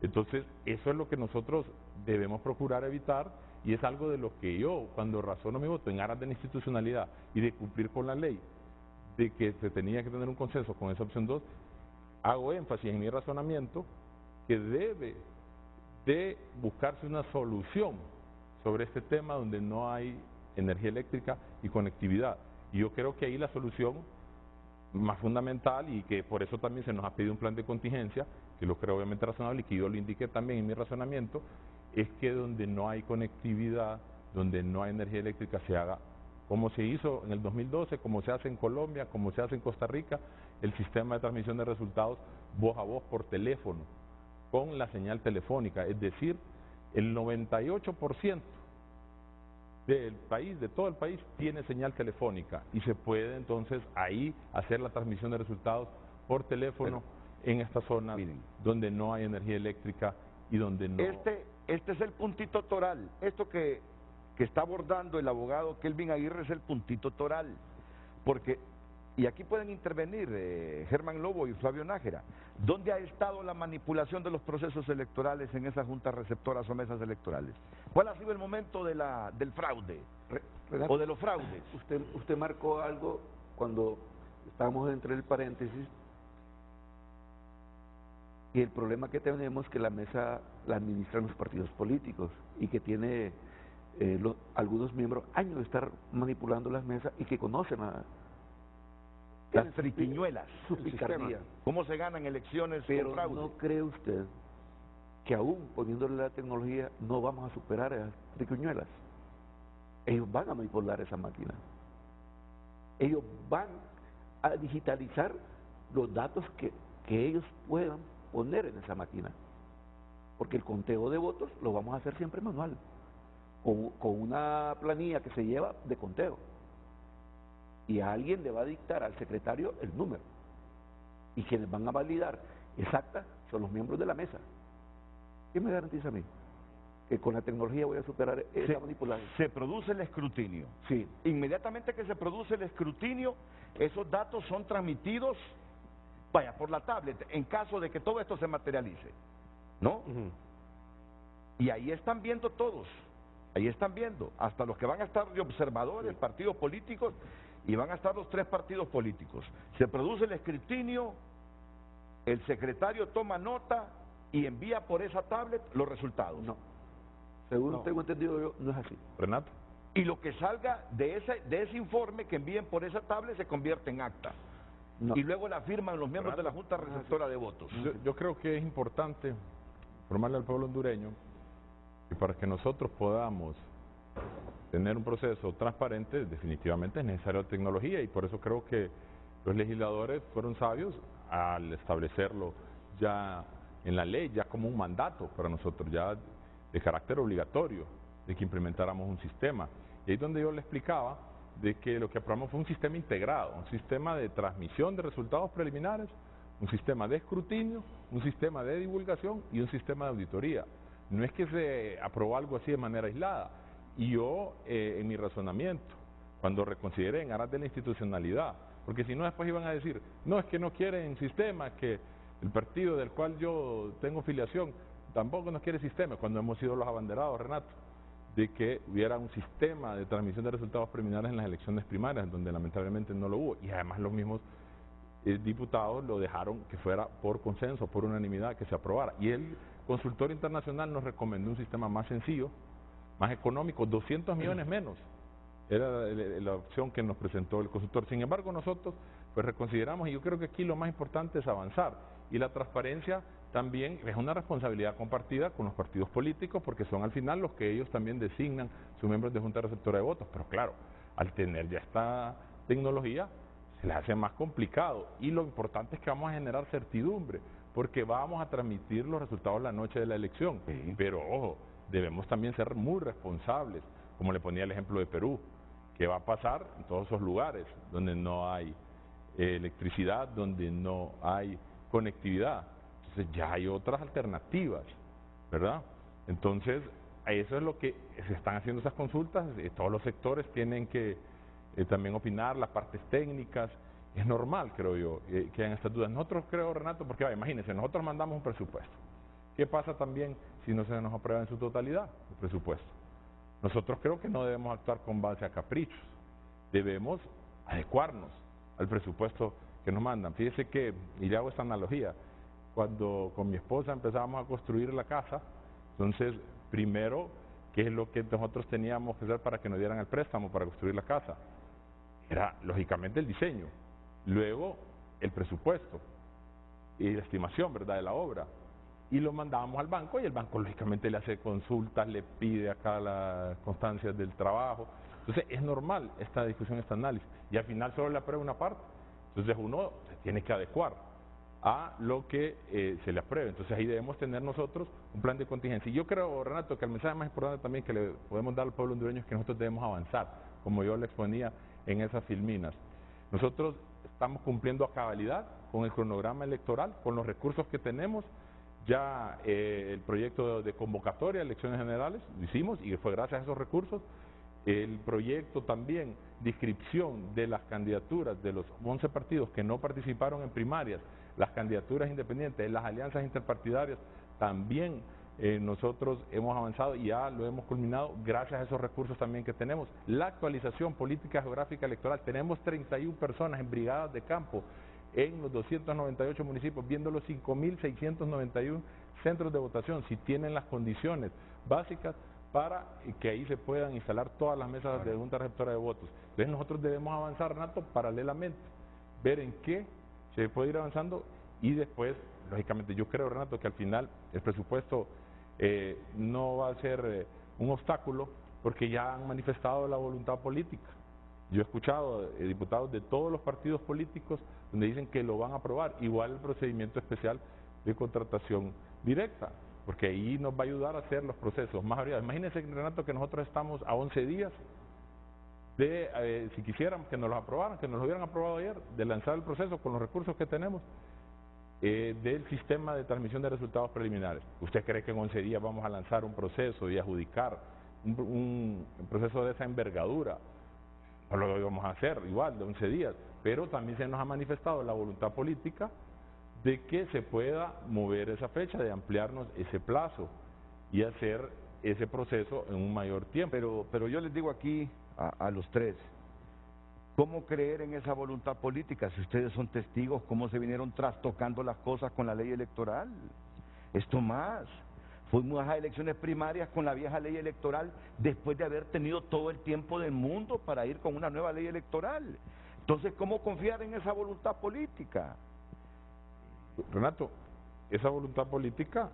Entonces, eso es lo que nosotros debemos procurar evitar y es algo de lo que yo, cuando razono mi voto en aras de la institucionalidad y de cumplir con la ley, de que se tenía que tener un consenso con esa opción 2, hago énfasis en mi razonamiento que debe de buscarse una solución sobre este tema donde no hay energía eléctrica y conectividad. Y yo creo que ahí la solución más fundamental y que por eso también se nos ha pedido un plan de contingencia, que lo creo obviamente razonable y que yo lo indiqué también en mi razonamiento, es que donde no hay conectividad, donde no hay energía eléctrica, se haga como se hizo en el 2012, como se hace en Colombia, como se hace en Costa Rica, el sistema de transmisión de resultados voz a voz por teléfono, con la señal telefónica, es decir, el 98% del país, de todo el país, tiene señal telefónica y se puede entonces ahí hacer la transmisión de resultados por teléfono en estas zonas donde no hay energía eléctrica y donde no... Este es el puntito toral, esto que está abordando el abogado Kelvin Aguirre es el puntito toral, porque, y aquí pueden intervenir Germán Lobo y Flavio Nájera, ¿dónde ha estado la manipulación de los procesos electorales en esas juntas receptoras o mesas electorales? ¿Cuál ha sido el momento del fraude o de los fraudes? Usted marcó algo cuando estábamos entre el paréntesis, y el problema que tenemos es que la mesa la administran los partidos políticos y que tiene algunos miembros años de estar manipulando las mesas y que conocen Las triquiñuelas. Su picardía. ¿Cómo se ganan elecciones Pero con fraude? ¿no cree usted que aún poniéndole la tecnología no vamos a superar esas triquiñuelas? Ellos van a manipular esa máquina. Ellos van a digitalizar los datos que ellos puedan poner en esa máquina. Porque el conteo de votos lo vamos a hacer siempre manual, con una planilla que se lleva de conteo. Y a alguien le va a dictar al secretario el número. Y quienes van a validar exacta son los miembros de la mesa. ¿Qué me garantiza a mí? Que con la tecnología voy a superar esa manipulación. Se produce el escrutinio. Sí. Inmediatamente que se produce el escrutinio, esos datos son transmitidos, por la tablet, en caso de que todo esto se materialice, ¿no? Y ahí están viendo todos, ahí están viendo, hasta los que van a estar de observadores, partidos políticos, y van a estar los 3 partidos políticos. Se produce el escrutinio, el secretario toma nota y envía por esa tablet los resultados. No. Según tengo entendido yo, no es así. Renato. Y lo que salga de ese informe que envíen por esa tablet se convierte en acta. No. Y luego la firman los miembros de la Junta Receptora de Votos. Yo creo que es importante informarle al pueblo hondureño que para que nosotros podamos tener un proceso transparente, definitivamente es necesaria la tecnología, y por eso creo que los legisladores fueron sabios al establecerlo ya en la ley, ya como un mandato para nosotros, ya de carácter obligatorio, de que implementáramos un sistema. Y ahí es donde yo le explicaba de que lo que aprobamos fue un sistema integrado, un sistema de transmisión de resultados preliminares, un sistema de escrutinio, un sistema de divulgación y un sistema de auditoría. No es que se aprobó algo así de manera aislada. Y yo, en mi razonamiento, cuando reconsideré en aras de la institucionalidad, porque si no después iban a decir, no, es que no quieren sistema, que el partido del cual yo tengo filiación tampoco nos quiere sistema, cuando hemos sido los abanderados, Renato, de que hubiera un sistema de transmisión de resultados preliminares en las elecciones primarias, donde lamentablemente no lo hubo, y además los mismos diputados lo dejaron que fuera por consenso, por unanimidad, que se aprobara. Y el consultor internacional nos recomendó un sistema más sencillo, más económico, 200 millones menos. Era la opción que nos presentó el consultor. Sin embargo, nosotros pues reconsideramos, y yo creo que aquí lo más importante es avanzar. Y la transparencia también es una responsabilidad compartida con los partidos políticos, porque son al final los que ellos también designan sus miembros de Junta Receptora de Votos. Pero claro, al tener ya esta tecnología, se les hace más complicado. Y lo importante es que vamos a generar certidumbre, porque vamos a transmitir los resultados la noche de la elección. Sí. Pero ojo, debemos también ser muy responsables, como le ponía el ejemplo de Perú. ¿Qué va a pasar en todos esos lugares donde no hay electricidad, donde no hay conectividad? Entonces ya hay otras alternativas, ¿verdad? Entonces, eso es lo que se están haciendo esas consultas, todos los sectores tienen que también opinar, las partes técnicas, es normal, creo yo, que hayan estas dudas. Nosotros creo, Renato, porque imagínense, nosotros mandamos un presupuesto. ¿Qué pasa también si no se nos aprueba en su totalidad el presupuesto? Nosotros creo que no debemos actuar con base a caprichos, debemos adecuarnos al presupuesto que nos mandan. Fíjese que, y le hago esta analogía, cuando con mi esposa empezábamos a construir la casa, entonces primero, ¿qué es lo que nosotros teníamos que hacer para que nos dieran el préstamo para construir la casa? Era lógicamente el diseño, luego el presupuesto y la estimación, ¿verdad?, de la obra. Y lo mandábamos al banco, y el banco lógicamente le hace consultas, le pide acá las constancias del trabajo. Entonces es normal esta discusión, este análisis, y al final solo le aprueba una parte. Entonces uno se tiene que adecuar a lo que se le apruebe. Entonces ahí debemos tener nosotros un plan de contingencia. Y yo creo, Renato, que el mensaje más importante también que le podemos dar al pueblo hondureño es que nosotros debemos avanzar, como yo le exponía en esas filminas. Nosotros estamos cumpliendo a cabalidad con el cronograma electoral, con los recursos que tenemos. Ya el proyecto de convocatoria de elecciones generales lo hicimos, y fue gracias a esos recursos. El proyecto también de inscripción de las candidaturas de los 11 partidos que no participaron en primarias, las candidaturas independientes, las alianzas interpartidarias, también nosotros hemos avanzado y ya lo hemos culminado gracias a esos recursos también que tenemos. La actualización política geográfica electoral, tenemos 31 personas en brigadas de campo en los 298 municipios, viendo los 5.691 centros de votación, si tienen las condiciones básicas para que ahí se puedan instalar todas las mesas de Junta Receptora de Votos. Entonces nosotros debemos avanzar, Renato, paralelamente ver en qué se puede ir avanzando y después, lógicamente, yo creo, Renato, que al final el presupuesto no va a ser un obstáculo porque ya han manifestado la voluntad política. Yo he escuchado diputados de todos los partidos políticos donde dicen que lo van a aprobar, igual el procedimiento especial de contratación directa, porque ahí nos va a ayudar a hacer los procesos más abreviados. Imagínense, Renato, que nosotros estamos a 11 días de, si quisieran que nos lo aprobaran, que nos lo hubieran aprobado ayer, de lanzar el proceso con los recursos que tenemos, del sistema de transmisión de resultados preliminares. ¿Usted cree que en 11 días vamos a lanzar un proceso y adjudicar un proceso de esa envergadura? No lo vamos a hacer igual, de 11 días, pero también se nos ha manifestado la voluntad política de que se pueda mover esa fecha, de ampliarnos ese plazo y hacer ese proceso en un mayor tiempo. Pero yo les digo aquí a los tres, ¿cómo creer en esa voluntad política si ustedes son testigos cómo se vinieron trastocando las cosas con la ley electoral? Esto más, fuimos a elecciones primarias con la vieja ley electoral después de haber tenido todo el tiempo del mundo para ir con una nueva ley electoral. Entonces, ¿cómo confiar en esa voluntad política? Renato, esa voluntad política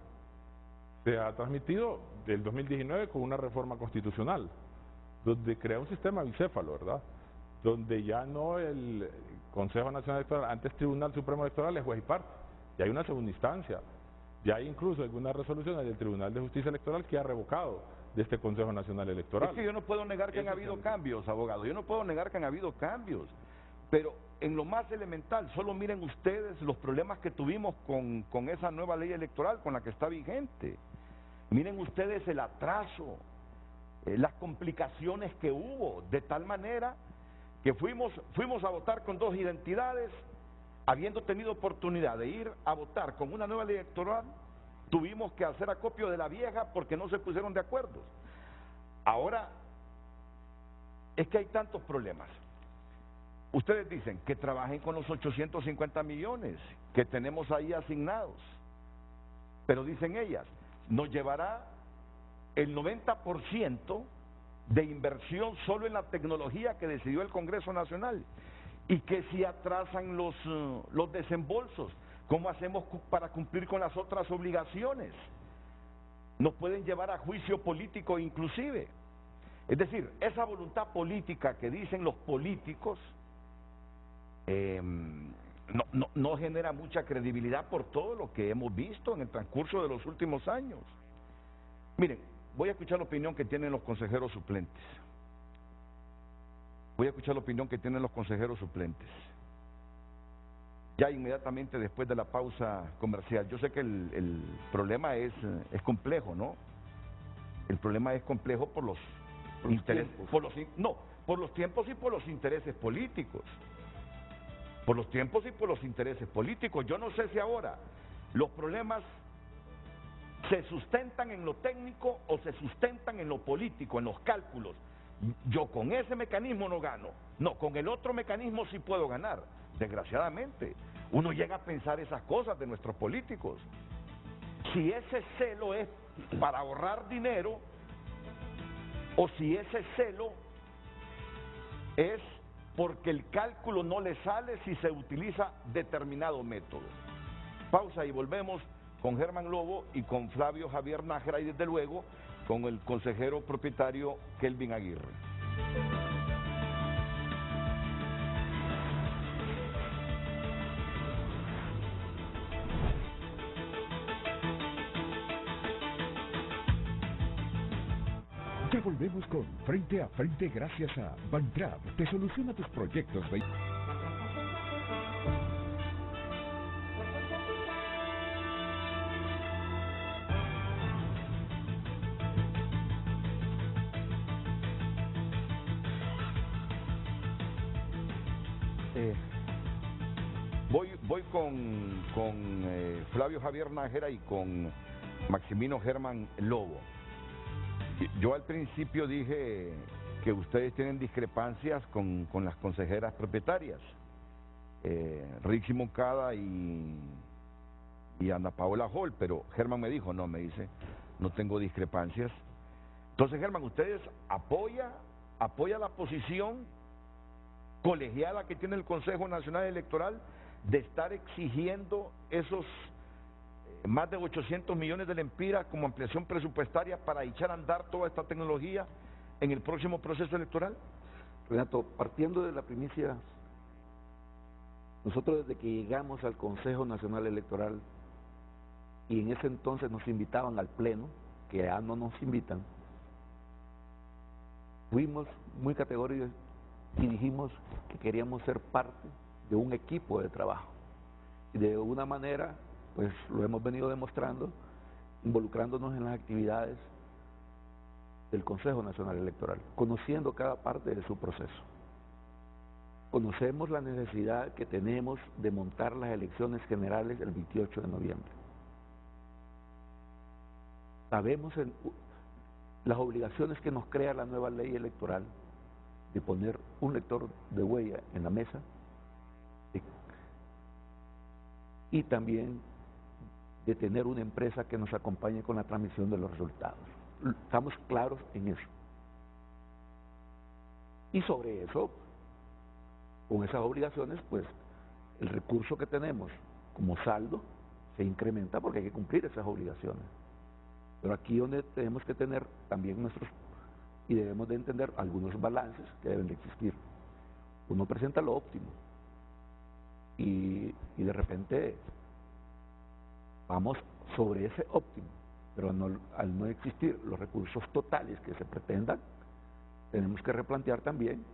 se ha transmitido del 2019 con una reforma constitucional, donde crea un sistema bicéfalo, ¿verdad? Donde ya no el Consejo Nacional Electoral, antes Tribunal Supremo Electoral, es juez y parte, ya hay una segunda instancia. Ya hay incluso algunas resoluciones del Tribunal de Justicia Electoral que ha revocado de este Consejo Nacional Electoral. Es que yo no puedo negar que han habido cambios, abogado, yo no puedo negar que han habido cambios, pero en lo más elemental, solo miren ustedes los problemas que tuvimos con esa nueva ley electoral, con la que está vigente. Miren ustedes el atraso, las complicaciones que hubo, de tal manera que fuimos a votar con dos identidades. Habiendo tenido oportunidad de ir a votar con una nueva ley electoral, tuvimos que hacer acopio de la vieja porque no se pusieron de acuerdo. Ahora, es que hay tantos problemas. Ustedes dicen que trabajen con los 850 millones que tenemos ahí asignados, pero dicen ellas, nos llevará el 90% de inversión solo en la tecnología que decidió el Congreso Nacional. Y que si atrasan los desembolsos, ¿cómo hacemos para cumplir con las otras obligaciones? Nos pueden llevar a juicio político inclusive. Es decir, esa voluntad política que dicen los políticos no genera mucha credibilidad por todo lo que hemos visto en el transcurso de los últimos años. Miren, voy a escuchar la opinión que tienen los consejeros suplentes. Voy a escuchar la opinión que tienen los consejeros suplentes. Ya inmediatamente después de la pausa comercial. Yo sé que el problema es complejo, ¿no? El problema es complejo por los intereses, por los tiempos y por los intereses políticos. Por los tiempos y por los intereses políticos. Yo no sé si ahora los problemas se sustentan en lo técnico o se sustentan en lo político, en los cálculos. Yo con ese mecanismo no gano, no, con el otro mecanismo sí puedo ganar. Desgraciadamente, uno llega a pensar esas cosas de nuestros políticos. Si ese celo es para ahorrar dinero, o si ese celo es porque el cálculo no le sale si se utiliza determinado método. Pausa y volvemos con Germán Lobo y con Flavio Javier Nájera y desde luego con el consejero propietario Kelvin Aguirre. Ya volvemos con Frente a Frente gracias a Bantrap. Te soluciona tus proyectos de... Voy con Flavio Javier Nájera y con Maximino Germán Lobo. Yo al principio dije que ustedes tienen discrepancias con las consejeras propietarias, Rixi Moncada y Ana Paola Hall, pero Germán me dijo, no, me dice, no tengo discrepancias. Entonces, Germán, ¿ustedes apoya la posición colegiada que tiene el Consejo Nacional Electoral de estar exigiendo esos más de 800 millones de lempiras como ampliación presupuestaria para echar a andar toda esta tecnología en el próximo proceso electoral? Renato, partiendo de la primicia, nosotros desde que llegamos al Consejo Nacional Electoral, y en ese entonces nos invitaban al Pleno, que ya no nos invitan, fuimos muy categóricos y dijimos que queríamos ser parte de un equipo de trabajo. Y de una manera, pues lo hemos venido demostrando, involucrándonos en las actividades del Consejo Nacional Electoral, conociendo cada parte de su proceso. Conocemos la necesidad que tenemos de montar las elecciones generales el 28 de noviembre. Sabemos las obligaciones que nos crea la nueva ley electoral de poner un lector de huella en la mesa y también de tener una empresa que nos acompañe con la transmisión de los resultados. Estamos claros en eso. Y sobre eso, con esas obligaciones, pues el recurso que tenemos como saldo se incrementa porque hay que cumplir esas obligaciones. Pero aquí donde tenemos que tener también nuestros, y debemos de entender algunos balances que deben de existir. Uno presenta lo óptimo y de repente vamos sobre ese óptimo, pero al no existir los recursos totales que se pretendan, tenemos que replantear también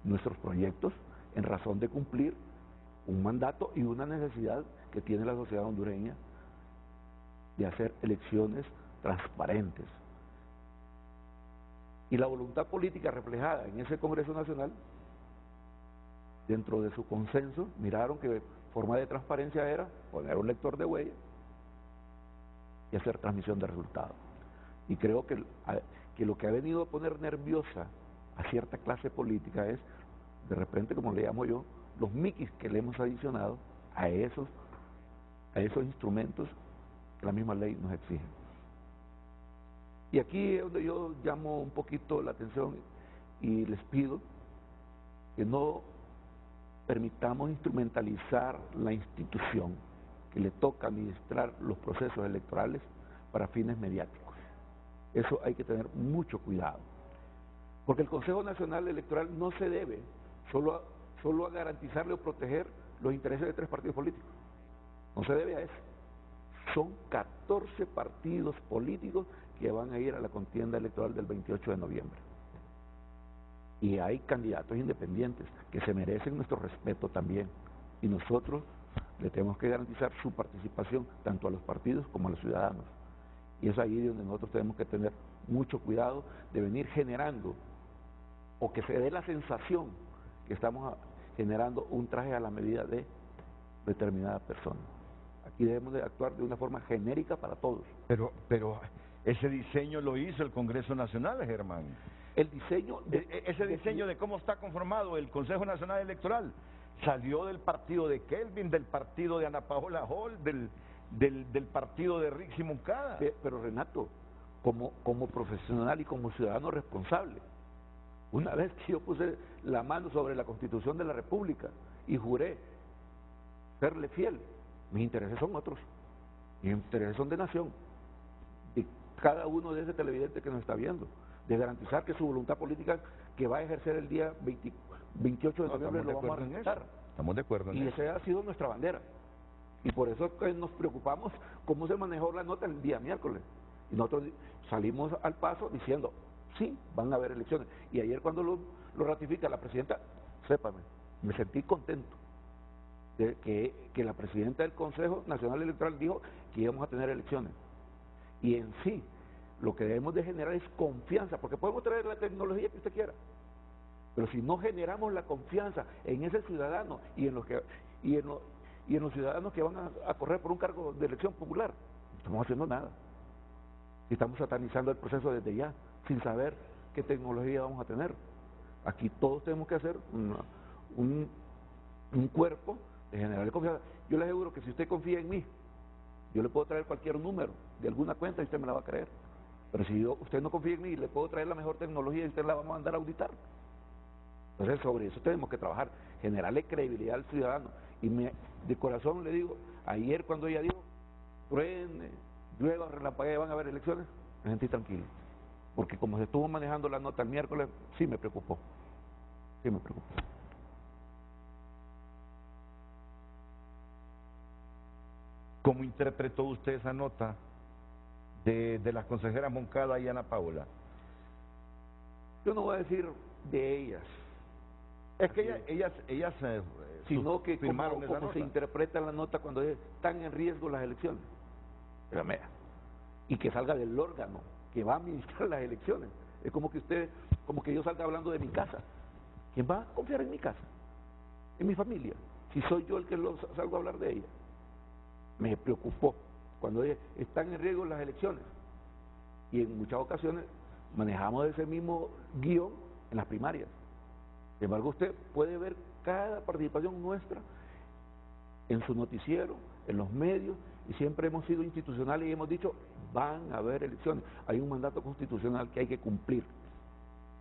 nuestros proyectos en razón de cumplir un mandato y una necesidad que tiene la sociedad hondureña de hacer elecciones transparentes. Y la voluntad política reflejada en ese Congreso Nacional, dentro de su consenso, miraron que forma de transparencia era poner un lector de huella y hacer transmisión de resultados. Y creo que lo que ha venido a poner nerviosa a cierta clase política es, de repente, como le llamo yo, los miquis que le hemos adicionado a esos instrumentos que la misma ley nos exige. Y aquí es donde yo llamo un poquito la atención y les pido que no permitamos instrumentalizar la institución que le toca administrar los procesos electorales para fines mediáticos. Eso hay que tener mucho cuidado. Porque el Consejo Nacional Electoral no se debe solo a garantizarle o proteger los intereses de 3 partidos políticos. No se debe a eso. Son 14 partidos políticos que van a ir a la contienda electoral del 28 de noviembre. Y hay candidatos independientes que se merecen nuestro respeto también. Y nosotros le tenemos que garantizar su participación tanto a los partidos como a los ciudadanos. Y es ahí donde nosotros tenemos que tener mucho cuidado de venir generando, o que se dé la sensación que estamos generando un traje a la medida de determinada persona. Aquí debemos de actuar de una forma genérica para todos. Pero ese diseño lo hizo el Congreso Nacional, Germán. El diseño... ese diseño de cómo está conformado el Consejo Nacional Electoral salió del partido de Kelvin, del partido de Ana Paola Hall, del partido de Rixi Moncada. Pero Renato, como profesional y como ciudadano responsable, una vez que yo puse la mano sobre la Constitución de la República y juré serle fiel, mis intereses son otros, mis intereses son de nación, de cada uno de ese televidente que nos está viendo, de garantizar que su voluntad política que va a ejercer el día 28 de noviembre lo vamos a respetar. Estamos de acuerdo en y eso. esa ha sido nuestra bandera. Y por eso es que nos preocupamos cómo se manejó la nota el día miércoles. Y nosotros salimos al paso diciendo, sí, van a haber elecciones. Y ayer cuando lo ratifica la presidenta, sépame, me sentí contento de que la presidenta del Consejo Nacional Electoral dijo que íbamos a tener elecciones. Y en sí, lo que debemos de generar es confianza, porque podemos traer la tecnología que usted quiera, pero si no generamos la confianza en ese ciudadano y en los ciudadanos que van a correr por un cargo de elección popular, no estamos haciendo nada. Y estamos satanizando el proceso desde ya, sin saber qué tecnología vamos a tener. Aquí todos tenemos que hacer un cuerpo de generar confianza. Yo le aseguro que si usted confía en mí, yo le puedo traer cualquier número de alguna cuenta y usted me la va a creer. Pero si usted no confía en mí, le puedo traer la mejor tecnología y usted la va a mandar a auditar. Entonces sobre eso tenemos que trabajar, generarle credibilidad al ciudadano. Y de corazón le digo, ayer cuando ella dijo, truene, llueva, relampaguee, van a haber elecciones, me sentí tranquilo. Porque como se estuvo manejando la nota el miércoles, sí me preocupó. Sí me preocupó. ¿Cómo interpretó usted esa nota de las consejeras Moncada y Ana Paola? Yo no voy a decir de ellas. Es que ellas sino que firmaron esa como nota. se interpreta la nota cuando están en riesgo las elecciones. Y que salga del órgano que va a administrar las elecciones. Es como que yo salga hablando de mi casa. ¿Quién va a confiar en mi casa? En mi familia. Si soy yo el que salgo a hablar de ella. Me preocupó cuando están en riesgo las elecciones. Y en muchas ocasiones manejamos ese mismo guión en las primarias. Sin embargo, usted puede ver cada participación nuestra en su noticiero, en los medios, y siempre hemos sido institucionales y hemos dicho, van a haber elecciones. Hay un mandato constitucional que hay que cumplir.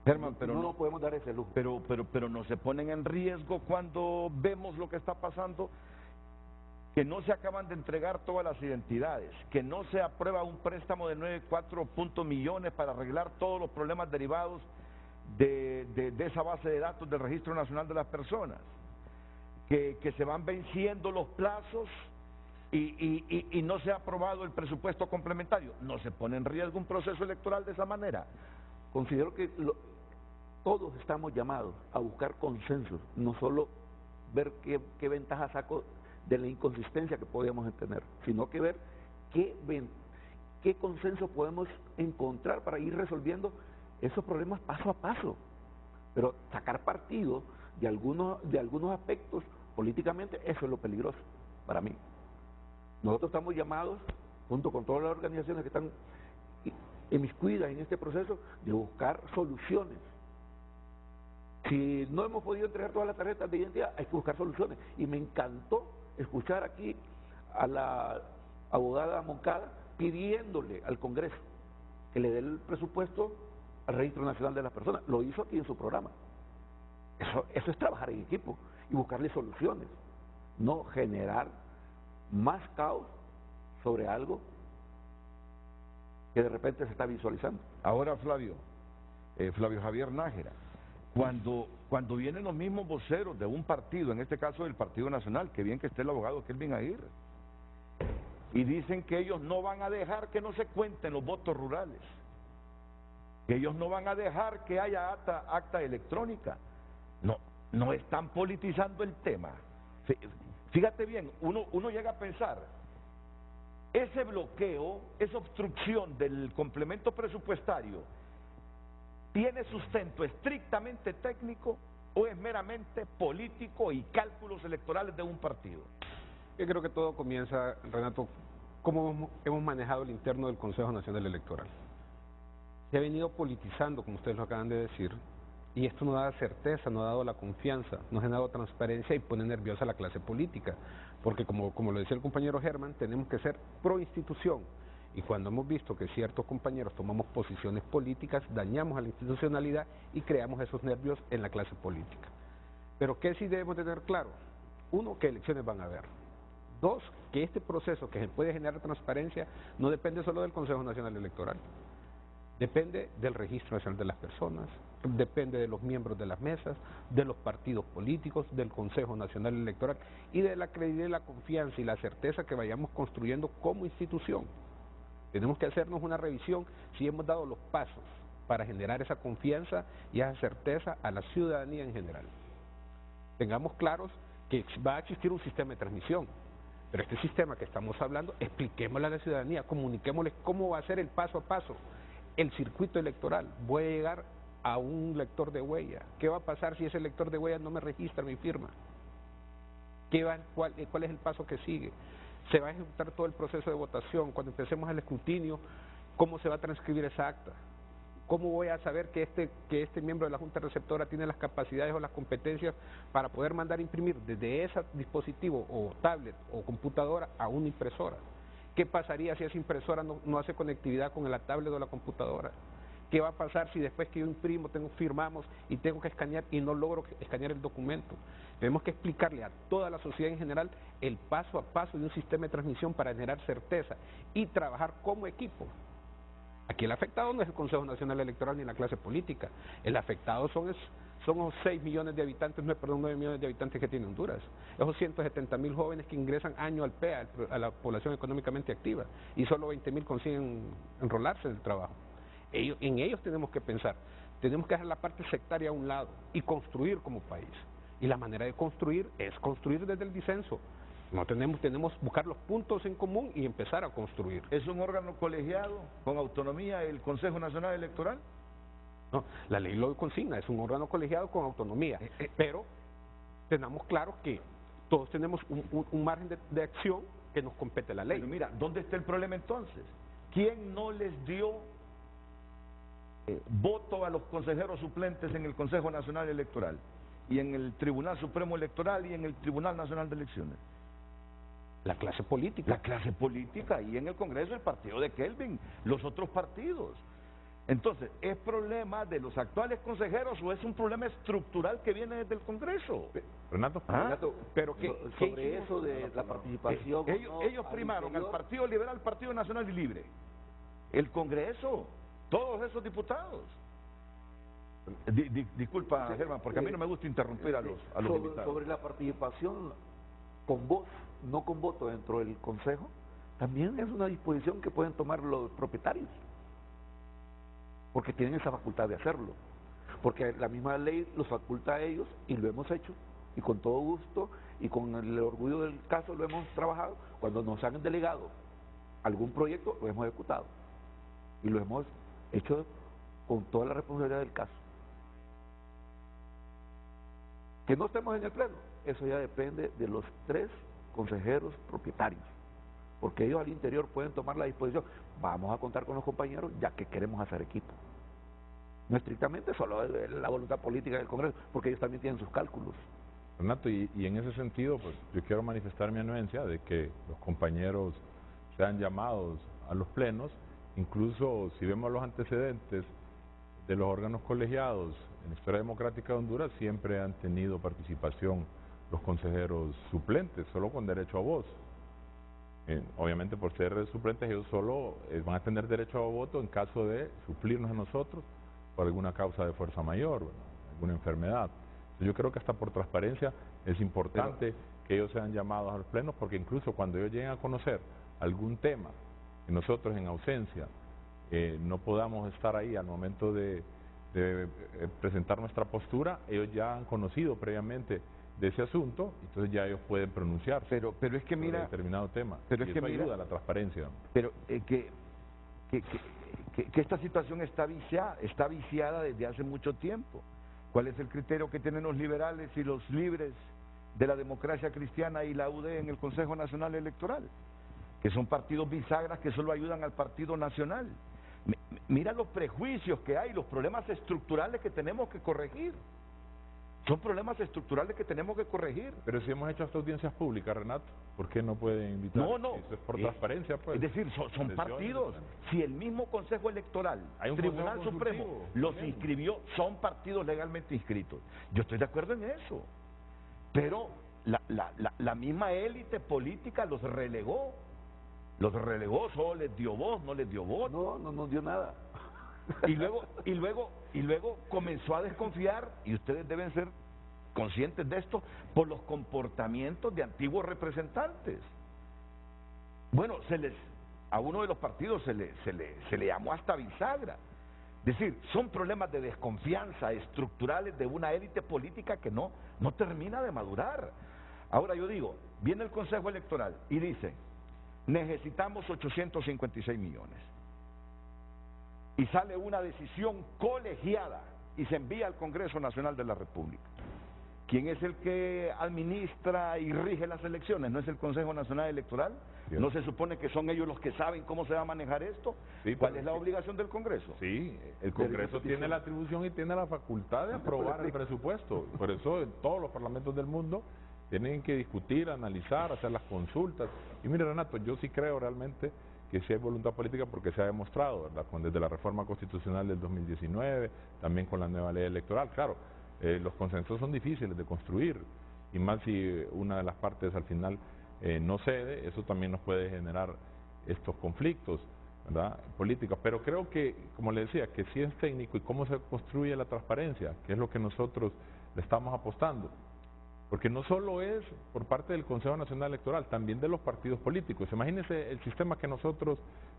Germán, pero no podemos dar ese lujo. Pero no se ponen en riesgo cuando vemos lo que está pasando, que no se acaban de entregar todas las identidades, que no se aprueba un préstamo de 9,4 millones para arreglar todos los problemas derivados de esa base de datos del Registro Nacional de las Personas, que se van venciendo los plazos y no se ha aprobado el presupuesto complementario. ¿No se pone en riesgo un proceso electoral de esa manera? Considero que todos estamos llamados a buscar consensos, no solo ver qué ventaja saco de la inconsistencia que podíamos tener, sino que ver qué consenso podemos encontrar para ir resolviendo esos problemas paso a paso. Pero sacar partido de algunos aspectos políticamente, eso es lo peligroso para mí. Nosotros estamos llamados, junto con todas las organizaciones que están inmiscuidas en este proceso, de buscar soluciones. Si no hemos podido entregar todas las tarjetas de identidad, hay que buscar soluciones. Y me encantó escuchar aquí a la abogada Moncada pidiéndole al Congreso que le dé el presupuesto al Registro Nacional de las Personas. Lo hizo aquí en su programa. Eso es trabajar en equipo y buscarle soluciones, no generar más caos sobre algo que de repente se está visualizando. Ahora, Flavio Javier Nájera, cuando vienen los mismos voceros de un partido, en este caso del Partido Nacional, que bien que esté el abogado Kelvin Aguirre, y dicen que ellos no van a dejar que no se cuenten los votos rurales, que ellos no van a dejar que haya acta electrónica, no están politizando el tema. Fíjate bien, uno llega a pensar, ese bloqueo, esa obstrucción del complemento presupuestario, ¿tiene sustento estrictamente técnico o es meramente político y cálculos electorales de un partido? Yo creo que todo comienza, Renato, cómo hemos manejado el interno del Consejo Nacional Electoral. Se ha venido politizando, como ustedes lo acaban de decir, y esto no da certeza, no ha dado la confianza, no ha generado transparencia y pone nerviosa a la clase política, porque como lo decía el compañero Germán, tenemos que ser pro institución. Y cuando hemos visto que ciertos compañeros tomamos posiciones políticas, dañamos a la institucionalidad y creamos esos nervios en la clase política. Pero ¿qué sí debemos tener claro? Uno, que elecciones van a haber. Dos, que este proceso que se puede generar transparencia no depende solo del Consejo Nacional Electoral. Depende del Registro Nacional de las Personas, depende de los miembros de las mesas, de los partidos políticos, del Consejo Nacional Electoral y de la credibilidad, la confianza y la certeza que vayamos construyendo como institución. Tenemos que hacernos una revisión si hemos dado los pasos para generar esa confianza y esa certeza a la ciudadanía en general. Tengamos claros que va a existir un sistema de transmisión, pero este sistema que estamos hablando, expliquémosle a la ciudadanía, comuniquémosles cómo va a ser el paso a paso, el circuito electoral. Voy a llegar a un lector de huella. ¿Qué va a pasar si ese lector de huella no me registra mi firma? ¿Cuál es el paso que sigue? Se va a ejecutar todo el proceso de votación. Cuando empecemos el escrutinio, ¿cómo se va a transcribir esa acta? ¿Cómo voy a saber que este miembro de la Junta Receptora tiene las capacidades o las competencias para poder mandar imprimir desde ese dispositivo o tablet o computadora a una impresora? ¿Qué pasaría si esa impresora no hace conectividad con la tablet o la computadora? ¿Qué va a pasar si después que yo imprimo, firmamos y tengo que escanear y no logro escanear el documento? Tenemos que explicarle a toda la sociedad en general el paso a paso de un sistema de transmisión para generar certeza y trabajar como equipo. Aquí el afectado no es el Consejo Nacional Electoral ni la clase política. El afectado son los 6 millones de habitantes, 9 millones de habitantes que tiene Honduras. Esos 170.000 jóvenes que ingresan año al PEA, a la población económicamente activa, y solo 20.000 consiguen enrolarse en el trabajo. En ellos tenemos que pensar. Tenemos que dejar la parte sectaria a un lado y construir como país. Y la manera de construir es construir desde el disenso. No tenemos buscar los puntos en común y empezar a construir. ¿Es un órgano colegiado con autonomía el Consejo Nacional Electoral? No, la ley lo consigna, es un órgano colegiado con autonomía, pero tenemos claro que todos tenemos un margen de acción que nos compete la ley. Pero mira, ¿dónde está el problema entonces? ¿Quién no les dio voto a los consejeros suplentes en el Consejo Nacional Electoral y en el Tribunal Supremo Electoral y en el Tribunal Nacional de Elecciones? La clase política. La clase política, y en el Congreso el partido de Kelvin, los otros partidos. Entonces, ¿es problema de los actuales consejeros o es un problema estructural que viene desde el Congreso? Renato, pero sobre eso de la participación... ellos primaron al Partido Liberal, Partido Nacional y Libre, el Congreso, todos esos diputados. Disculpa, Germán, porque a mí no me gusta interrumpir a los invitados. Sobre la participación con voz, no con voto dentro del Consejo, también es una disposición que pueden tomar los propietarios, porque tienen esa facultad de hacerlo, porque la misma ley los faculta a ellos y lo hemos hecho, y con todo gusto y con el orgullo del caso lo hemos trabajado. Cuando nos han delegado algún proyecto lo hemos ejecutado y lo hemos hecho con toda la responsabilidad del caso. Que no estemos en el pleno, eso ya depende de los 3 consejeros propietarios, porque ellos al interior pueden tomar la disposición. Vamos a contar con los compañeros ya que queremos hacer equipo. No estrictamente solo la voluntad política del Congreso, porque ellos también tienen sus cálculos. Renato, y en ese sentido, pues yo quiero manifestar mi anuencia de que los compañeros sean llamados a los plenos. Incluso si vemos los antecedentes de los órganos colegiados en la historia democrática de Honduras, siempre han tenido participación los consejeros suplentes, solo con derecho a voz. Obviamente por ser suplentes ellos solo van a tener derecho a voto en caso de suplirnos a nosotros por alguna causa de fuerza mayor, alguna enfermedad. Entonces, yo creo que hasta por transparencia es importante que ellos sean llamados a los plenos, porque incluso cuando ellos lleguen a conocer algún tema que nosotros en ausencia no podamos estar ahí al momento de presentar nuestra postura, ellos ya han conocido previamente de ese asunto, entonces ya ellos pueden pronunciarse pero es que mira, sobre determinado tema, pero y es que eso mira, ayuda a la transparencia. Pero que esta situación está viciada desde hace mucho tiempo. ¿Cuál es el criterio que tienen los liberales y los libres de la democracia cristiana y la UD en el Consejo Nacional Electoral? Que son partidos bisagras que solo ayudan al Partido Nacional. Mira los prejuicios que hay, los problemas estructurales que tenemos que corregir. Son problemas estructurales que tenemos que corregir. Pero si hemos hecho hasta audiencias públicas, Renato, ¿por qué no pueden invitar? No. Eso es por transparencia, pues. Es decir, son partidos. Si el mismo Consejo Electoral, Tribunal Supremo, los inscribió, son partidos legalmente inscritos. Yo estoy de acuerdo en eso. Pero la misma élite política los relegó. Solo les dio voz, no les dio voto. No nos dio nada. Y luego comenzó a desconfiar, y ustedes deben ser conscientes de esto, por los comportamientos de antiguos representantes. Bueno, a uno de los partidos se le llamó hasta bisagra. Es decir, son problemas de desconfianza estructurales de una élite política que no termina de madurar. Ahora yo digo, viene el Consejo Electoral y dice, necesitamos 856 millones. Y sale una decisión colegiada y se envía al Congreso Nacional de la República. ¿Quién es el que administra y rige las elecciones? ¿No es el Consejo Nacional Electoral? Sí. ¿No se supone que son ellos los que saben cómo se va a manejar esto? Sí, ¿cuál es la obligación del Congreso? Sí, el Congreso tiene la atribución y tiene la facultad de aprobar el presupuesto. Por eso en todos los parlamentos del mundo tienen que discutir, analizar, hacer las consultas. Y mire, Renato, yo sí creo realmente que sí hay voluntad política porque se ha demostrado, ¿verdad? Desde la reforma constitucional del 2019, también con la nueva ley electoral. Claro, los consensos son difíciles de construir, y más si una de las partes al final no cede, eso también nos puede generar estos conflictos, ¿verdad? Políticos. Pero creo que, como le decía, que sí es técnico y cómo se construye la transparencia, que es lo que nosotros le estamos apostando. Porque no solo es por parte del Consejo Nacional Electoral, también de los partidos políticos. Imagínense el sistema que nosotros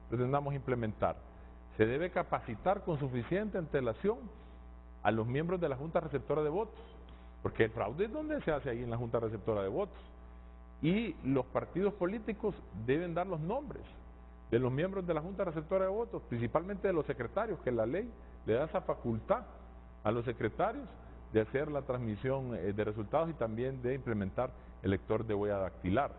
pretendamos implementar. Se debe capacitar con suficiente antelación a los miembros de la Junta Receptora de Votos, porque el fraude es donde se hace ahí en la Junta Receptora de Votos. Y los partidos políticos deben dar los nombres de los miembros de la Junta Receptora de Votos, principalmente de los secretarios, que la ley le da esa facultad a los secretarios de hacer la transmisión de resultados y también de implementar el lector de huella dactilar.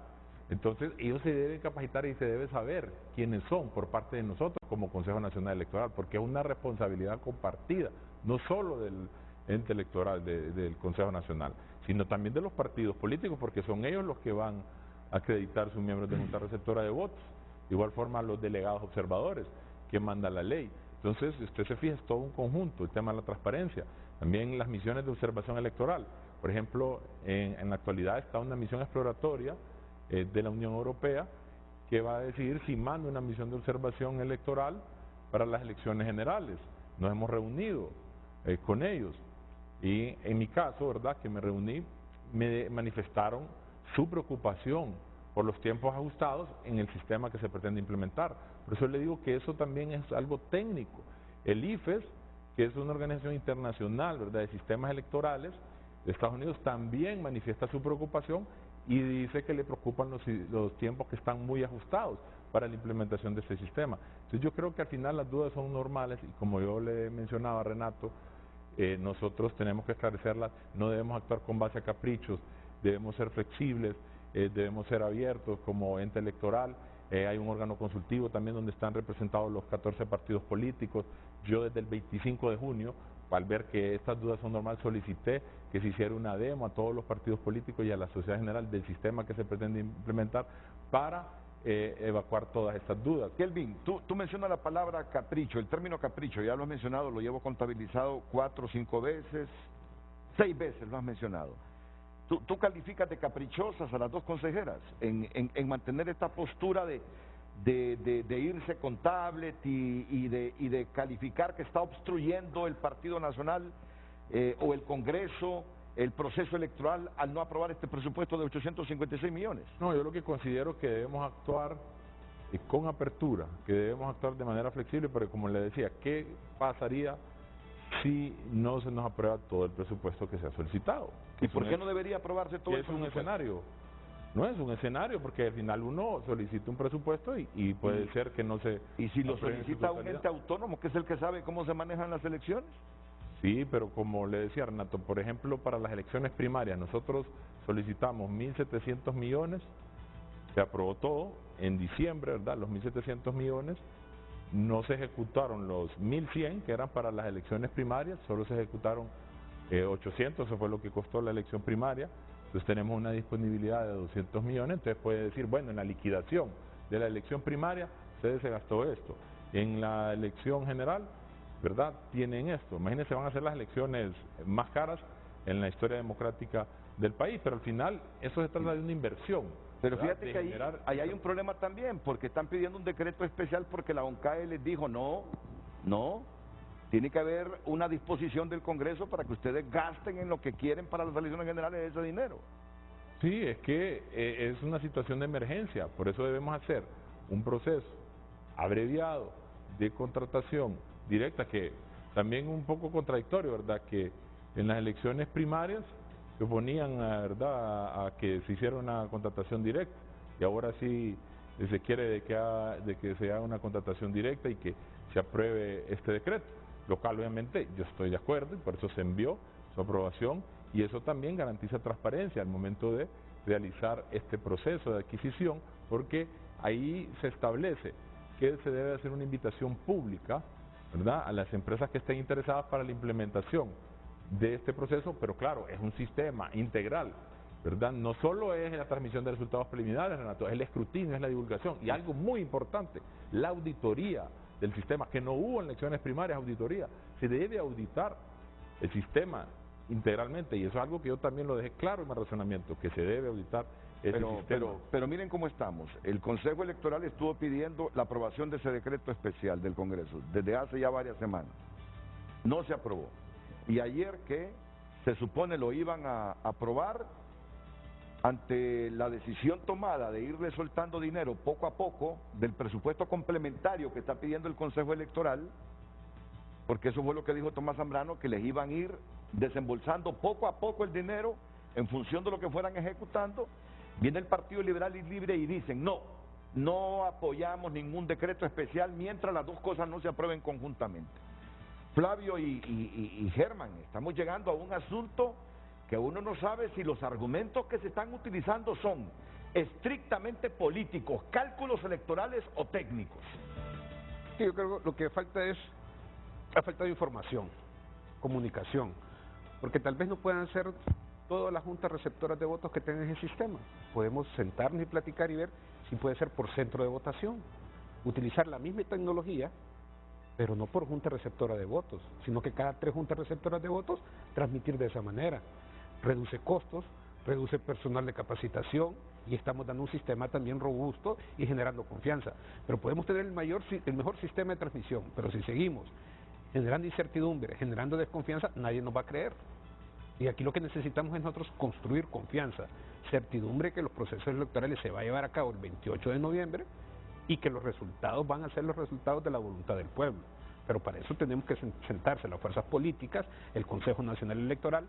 Entonces, ellos se deben capacitar y se debe saber quiénes son por parte de nosotros como Consejo Nacional Electoral, porque es una responsabilidad compartida, no solo del ente electoral, del Consejo Nacional, sino también de los partidos políticos, porque son ellos los que van a acreditar sus miembros de Junta Receptora de Votos. De igual forma, los delegados observadores que manda la ley. Entonces, usted se fija, es todo un conjunto, el tema de la transparencia. También las misiones de observación electoral. Por ejemplo, en la actualidad está una misión exploratoria de la Unión Europea que va a decidir si manda una misión de observación electoral para las elecciones generales. Nos hemos reunido con ellos y en mi caso, ¿verdad?, que me reuní, me manifestaron su preocupación por los tiempos ajustados en el sistema que se pretende implementar. Por eso le digo que eso también es algo técnico. El IFES, que es una organización internacional, ¿verdad?, de sistemas electorales de Estados Unidos, también manifiesta su preocupación y dice que le preocupan los tiempos que están muy ajustados para la implementación de este sistema. Entonces yo creo que al final las dudas son normales y como yo le mencionaba a Renato, nosotros tenemos que esclarecerlas, no debemos actuar con base a caprichos, debemos ser flexibles, debemos ser abiertos como ente electoral. Hay un órgano consultivo también donde están representados los 14 partidos políticos. Yo desde el 25 de junio, al ver que estas dudas son normales, solicité que se hiciera una demo a todos los partidos políticos y a la sociedad general del sistema que se pretende implementar para evacuar todas estas dudas. Kelvin, tú mencionas la palabra capricho, el término capricho, ya lo has mencionado, lo llevo contabilizado 4 o 5 veces, 6 veces lo has mencionado. ¿Tú calificas de caprichosas a las dos consejeras en mantener esta postura de irse con tablet y de calificar que está obstruyendo el Partido Nacional o el Congreso, el proceso electoral, al no aprobar este presupuesto de 856 millones? No, yo lo que considero es que debemos actuar con apertura, que debemos actuar de manera flexible, porque como le decía, ¿qué pasaría si no se nos aprueba todo el presupuesto que se ha solicitado? ¿Y por qué no debería aprobarse todo el presupuesto? Es un escenario. No es un escenario, porque al final uno solicita un presupuesto y puede ser que no se... ¿Y si lo solicita un ente autónomo, que es el que sabe cómo se manejan las elecciones? Sí, pero como le decía Renato, por ejemplo, para las elecciones primarias, nosotros solicitamos 1.700 millones, se aprobó todo en diciembre, ¿verdad? Los 1.700 millones, no se ejecutaron los 1.100 que eran para las elecciones primarias, solo se ejecutaron 800, eso fue lo que costó la elección primaria. Entonces tenemos una disponibilidad de 200 millones, entonces puede decir, bueno, en la liquidación de la elección primaria se gastó esto, en la elección general, ¿verdad?, tienen esto. Imagínense, van a ser las elecciones más caras en la historia democrática del país, pero al final eso se trata de una inversión. Pero fíjate que ahí hay un problema también, porque están pidiendo un decreto especial porque la ONCAE les dijo, no, tiene que haber una disposición del Congreso para que ustedes gasten en lo que quieren para las elecciones generales ese dinero. Sí, es que es una situación de emergencia, por eso debemos hacer un proceso abreviado de contratación directa, que también un poco contradictorio, ¿verdad?, que en las elecciones primarias se oponían, ¿verdad?, a que se hiciera una contratación directa, y ahora sí se quiere de que se haga una contratación directa y que se apruebe este decreto, lo cual obviamente yo estoy de acuerdo y por eso se envió su aprobación, y eso también garantiza transparencia al momento de realizar este proceso de adquisición, porque ahí se establece que se debe hacer una invitación pública, ¿verdad?, a las empresas que estén interesadas para la implementación de este proceso, pero claro, es un sistema integral ¿verdad? No solo es la transmisión de resultados preliminares, Renato, es el escrutinio, es la divulgación. Y algo muy importante, la auditoría del sistema, que no hubo en elecciones primarias auditoría. Se debe auditar el sistema integralmente, y eso es algo que yo también lo dejé claro en mi razonamiento, que se debe auditar ese sistema. Pero miren cómo estamos. El Consejo Electoral estuvo pidiendo la aprobación de ese decreto especial del Congreso desde hace ya varias semanas. No se aprobó. Y ayer que se supone lo iban a aprobar, ante la decisión tomada de irle soltando dinero poco a poco del presupuesto complementario que está pidiendo el Consejo Electoral, porque eso fue lo que dijo Tomás Zambrano, que les iban a ir desembolsando poco a poco el dinero en función de lo que fueran ejecutando, viene el Partido Liberal y Libre y dicen, no apoyamos ningún decreto especial mientras las dos cosas no se aprueben conjuntamente. Flavio y Germán, estamos llegando a un asunto que uno no sabe si los argumentos que se están utilizando son estrictamente políticos, cálculos electorales o técnicos. Sí, yo creo que lo que falta es la falta de información, comunicación, porque tal vez no puedan ser todas las juntas receptoras de votos que tengan ese sistema. Podemos sentarnos y platicar y ver si puede ser por centro de votación, utilizar la misma tecnología, pero no por junta receptora de votos, sino que cada 3 juntas receptoras de votos transmitir de esa manera. Reduce costos, reduce personal de capacitación y estamos dando un sistema también robusto y generando confianza. Pero podemos tener el mejor sistema de transmisión, pero si seguimos generando incertidumbre, generando desconfianza, nadie nos va a creer. Y aquí lo que necesitamos es nosotros construir confianza, certidumbre que los procesos electorales se va a llevar a cabo el 28 de noviembre y que los resultados van a ser los resultados de la voluntad del pueblo. Pero para eso tenemos que sentarse las fuerzas políticas, el Consejo Nacional Electoral,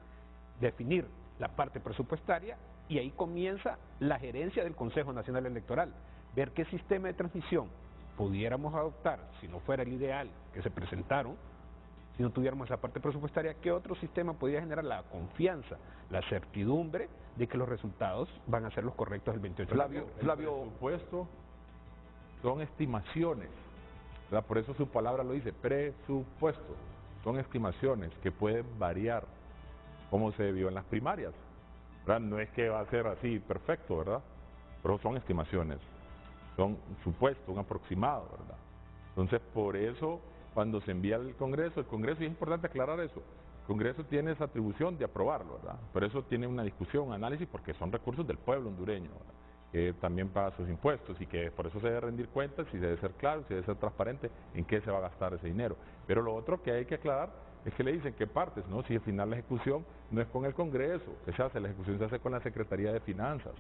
definir la parte presupuestaria y ahí comienza la gerencia del Consejo Nacional Electoral, ver qué sistema de transmisión pudiéramos adoptar, si no fuera el ideal que se presentaron, si no tuviéramos esa parte presupuestaria, qué otro sistema podría generar la confianza, la certidumbre de que los resultados van a ser los correctos el 28 de noviembre. Flavio, el presupuesto son estimaciones, ¿verdad? Por eso su palabra lo dice, presupuesto, son estimaciones que pueden variar, como se vio en las primarias, ¿verdad? No es que va a ser así perfecto, ¿verdad? Pero son estimaciones, son un supuesto, un aproximado, ¿verdad? Entonces, por eso, cuando se envía al Congreso, y es importante aclarar eso, el Congreso tiene esa atribución de aprobarlo, ¿verdad? Por eso tiene una discusión, un análisis, porque son recursos del pueblo hondureño, ¿verdad? Que también paga sus impuestos y que por eso se debe rendir cuentas y se debe ser claro, se debe ser transparente en qué se va a gastar ese dinero. Pero lo otro que hay que aclarar es que le dicen qué partes, ¿no? Si al final la ejecución no es con el Congreso, que se hace, la ejecución se hace con la Secretaría de Finanzas.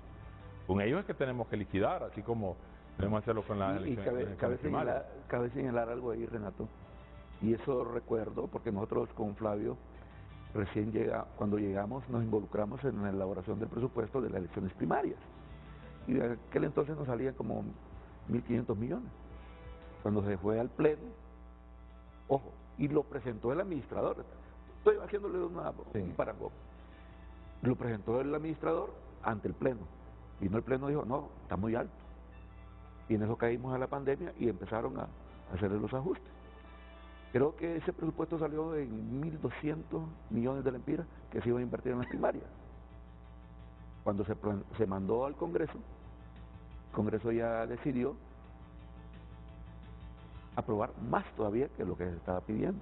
Con ellos es que tenemos que liquidar, así como debemos hacerlo con la elección. Cabe señalar algo ahí, Renato, y eso recuerdo, porque nosotros con Flavio, cuando llegamos nos involucramos en la elaboración del presupuesto de las elecciones primarias. Y de aquel entonces nos salían como 1.500 millones. Cuando se fue al pleno, ojo, y lo presentó el administrador, estoy haciéndole un parangón, lo presentó el administrador ante el pleno, vino el pleno y dijo, no, está muy alto, y en eso caímos a la pandemia y empezaron a hacerle los ajustes. Creo que ese presupuesto salió en 1.200 millones de lempiras que se iban a invertir en las primarias. Cuando se mandó al Congreso, el Congreso ya decidió aprobar más todavía que lo que se estaba pidiendo.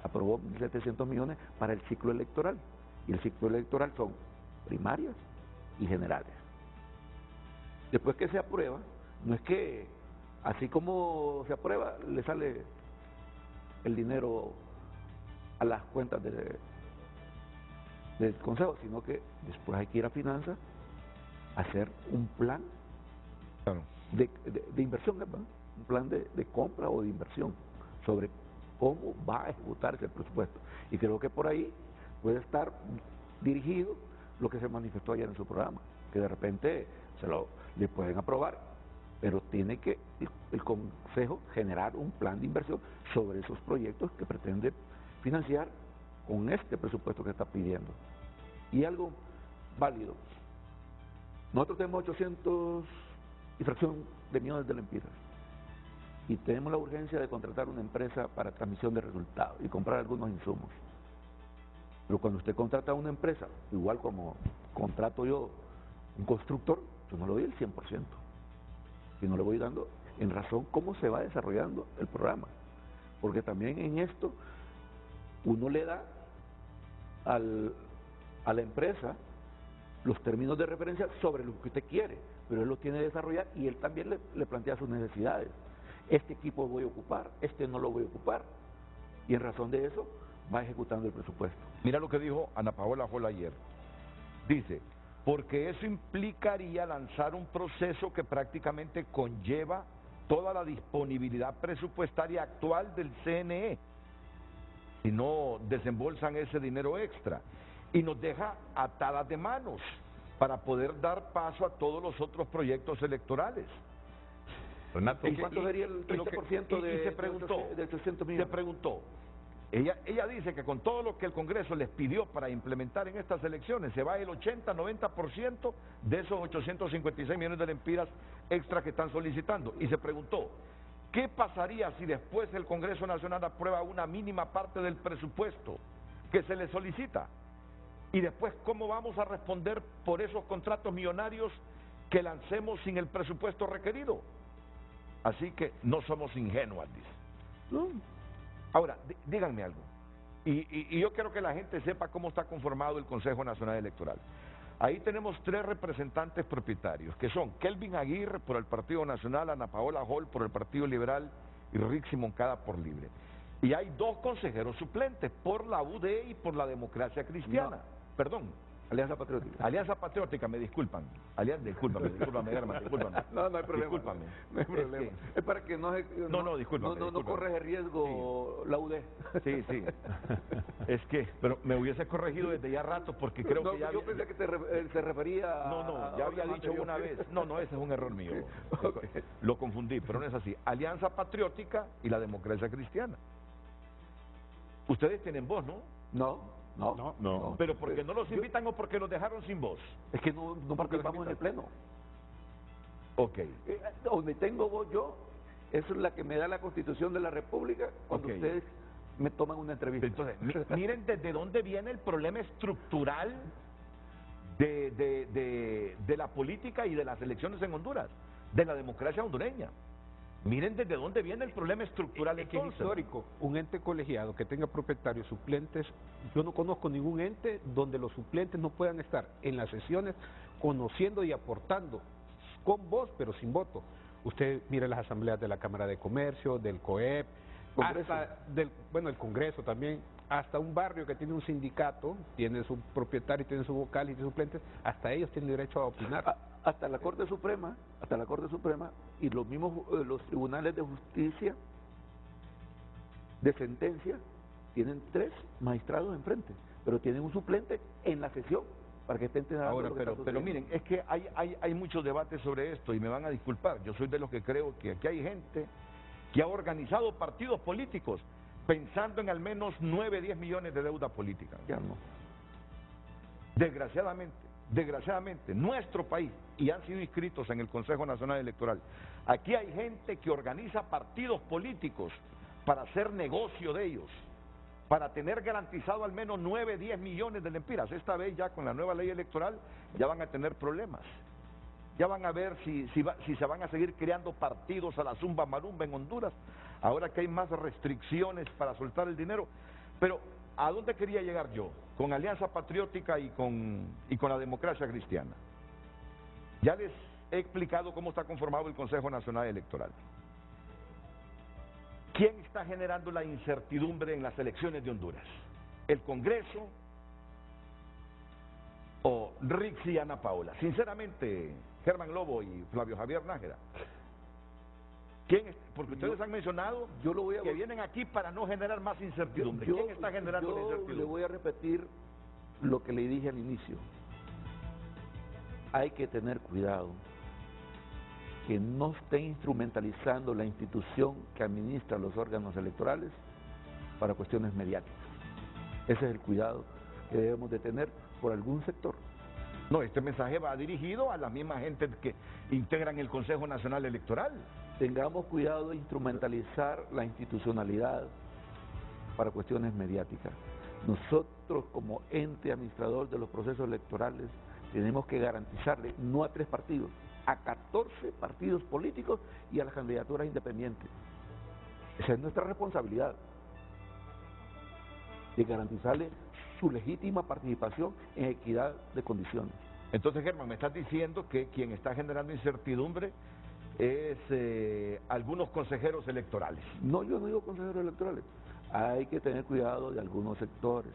Aprobó 1.700 millones para el ciclo electoral. Y el ciclo electoral son primarias y generales. Después que se aprueba, no es que así como se aprueba, le sale el dinero a las cuentas del Consejo, sino que después hay que ir a Finanzas a hacer un plan de inversión, ¿verdad? Un plan de compra o de inversión sobre cómo va a ejecutarse el presupuesto. Y creo que por ahí puede estar dirigido lo que se manifestó ayer en su programa, que de repente le pueden aprobar, pero tiene que el Consejo generar un plan de inversión sobre esos proyectos que pretende financiar con este presupuesto que está pidiendo. Y algo válido, nosotros tenemos 800 y fracción de millones de lempiras y tenemos la urgencia de contratar una empresa para transmisión de resultados y comprar algunos insumos. Pero cuando usted contrata a una empresa, igual como contrato yo un constructor, yo no le doy el 100%, sino le voy dando en razón cómo se va desarrollando el programa. Porque también en esto uno le da a la empresa los términos de referencia sobre lo que usted quiere, pero él lo tiene que desarrollar y él también le plantea sus necesidades. Este equipo lo voy a ocupar, este no lo voy a ocupar, y en razón de eso va ejecutando el presupuesto. Mira lo que dijo Ana Paola Jol ayer. Dice, porque eso implicaría lanzar un proceso que prácticamente conlleva toda la disponibilidad presupuestaria actual del CNE, si no desembolsan ese dinero extra, y nos deja atadas de manos para poder dar paso a todos los otros proyectos electorales. Renato, ¿Y cuánto sería el 30% y se preguntó, de 300 millones? Se preguntó. Ella dice que con todo lo que el Congreso les pidió para implementar en estas elecciones, se va el 80-90% de esos 856 millones de lempiras extra que están solicitando. Y se preguntó, ¿qué pasaría si después el Congreso Nacional aprueba una mínima parte del presupuesto que se le solicita? Y después, ¿cómo vamos a responder por esos contratos millonarios que lancemos sin el presupuesto requerido? Así que no somos ingenuas, dice. No. Ahora, díganme algo, y yo quiero que la gente sepa cómo está conformado el Consejo Nacional Electoral. Ahí tenemos 3 representantes propietarios, que son Kelvin Aguirre por el Partido Nacional, Ana Paola Jol por el Partido Liberal y Rixi Moncada por Libre. Y hay 2 consejeros suplentes por la UD y por la Democracia Cristiana. No. Perdón. Alianza Patriótica. Alianza Patriótica, me disculpan. Discúlpame, Germán, discúlpame. No hay problema. Discúlpame. No hay problema. Es para que no discúlpame. No corre el riesgo la UD. Sí. Es que, pero me hubiese corregido desde ya rato porque creo que ya... Yo pensé que se refería a... No, ya había dicho una vez. No, ese es un error mío. Okay. Lo confundí, pero no es así. Alianza Patriótica y la Democracia Cristiana. Ustedes tienen voz, ¿no? No. ¿Pero porque no los invitan o porque los dejaron sin voz? Es que no participamos en el pleno. Ok. Donde tengo voz yo, eso es la que me da la Constitución de la República cuando ustedes me toman una entrevista. Entonces, miren desde dónde viene el problema estructural de la política y de las elecciones en Honduras, de la democracia hondureña. Miren desde dónde viene el problema estructural. Es que es histórico, un ente colegiado que tenga propietarios suplentes. Yo no conozco ningún ente donde los suplentes no puedan estar en las sesiones conociendo y aportando con voz pero sin voto. Usted mire las asambleas de la Cámara de Comercio, del COEP, hasta el Congreso también, hasta un barrio que tiene un sindicato, tiene su propietario, tiene su vocal y tiene suplentes, hasta ellos tienen derecho a opinar. Hasta la Corte Suprema y los mismos los tribunales de justicia de sentencia tienen 3 magistrados enfrente, pero tienen un suplente en la sesión para que estén enterando. Ahora, pero miren, es que hay muchos debates sobre esto y me van a disculpar. Yo soy de los que creo que aquí hay gente que ha organizado partidos políticos pensando en al menos 9-10 millones de deuda política. Ya no. Desgraciadamente, nuestro país, y han sido inscritos en el Consejo Nacional Electoral, aquí hay gente que organiza partidos políticos para hacer negocio de ellos, para tener garantizado al menos 9-10 millones de lempiras. Esta vez ya con la nueva ley electoral ya van a tener problemas. Ya van a ver si se van a seguir creando partidos a la zumba marumba en Honduras, ahora que hay más restricciones para soltar el dinero. Pero, ¿a dónde quería llegar yo? Con Alianza Patriótica y con la Democracia Cristiana. Ya les he explicado cómo está conformado el Consejo Nacional Electoral. ¿Quién está generando la incertidumbre en las elecciones de Honduras? ¿El Congreso o Rixi y Ana Paola? Sinceramente, Germán Lobo y Flavio Javier Nájera. ¿Quién es? Porque ustedes han mencionado que vienen aquí para no generar más incertidumbre. ¿Quién está generando la incertidumbre? Le voy a repetir lo que le dije al inicio. Hay que tener cuidado que no esté instrumentalizando la institución que administra los órganos electorales para cuestiones mediáticas. Ese es el cuidado que debemos de tener por algún sector. No, este mensaje va dirigido a la misma gente que integran el Consejo Nacional Electoral. Tengamos cuidado de instrumentalizar la institucionalidad para cuestiones mediáticas. Nosotros como ente administrador de los procesos electorales tenemos que garantizarle no a 3 partidos, a 14 partidos políticos y a las candidaturas independientes. Esa es nuestra responsabilidad, de garantizarle su legítima participación en equidad de condiciones. Entonces, Germán, me estás diciendo que quien está generando incertidumbre es algunos consejeros electorales. No, yo no digo consejeros electorales. Hay que tener cuidado de algunos sectores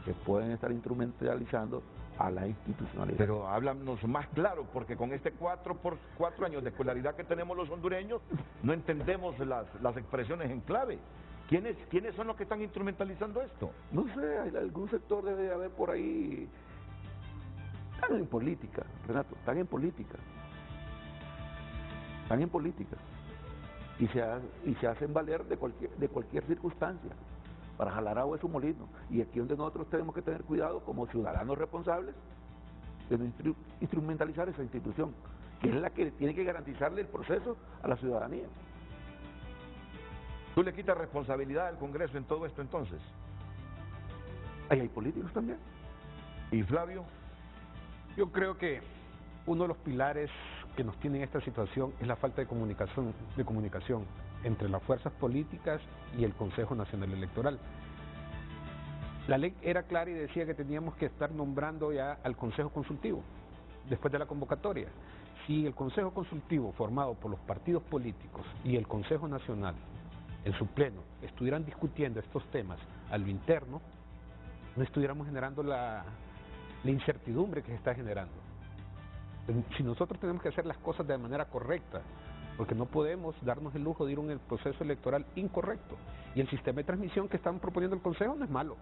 que pueden estar instrumentalizando a la institucionalidad. Pero háblanos más claro, porque con este 4 años de escolaridad que tenemos los hondureños, no entendemos las expresiones en clave. ¿Quiénes son los que están instrumentalizando esto? No sé, algún sector debe de haber por ahí. Están en política, Renato, están en política. Están en política. Y se hacen valer de cualquier circunstancia para jalar agua de su molino. Y aquí donde nosotros tenemos que tener cuidado como ciudadanos responsables de no instrumentalizar esa institución, que es la que tiene que garantizarle el proceso a la ciudadanía. ¿Tú le quitas responsabilidad al Congreso en todo esto entonces? Ahí hay políticos también. ¿Y Flavio? Yo creo que uno de los pilares que nos tiene en esta situación es la falta de comunicación entre las fuerzas políticas y el Consejo Nacional Electoral. La ley era clara y decía que teníamos que estar nombrando ya al Consejo Consultivo después de la convocatoria. Si el Consejo Consultivo, formado por los partidos políticos y el Consejo Nacional en su pleno estuvieran discutiendo estos temas a lo interno, no estuviéramos generando la incertidumbre que se está generando. Si nosotros tenemos que hacer las cosas de manera correcta, porque no podemos darnos el lujo de ir en el proceso electoral incorrecto. Y el sistema de transmisión que están proponiendo el Consejo no es malo,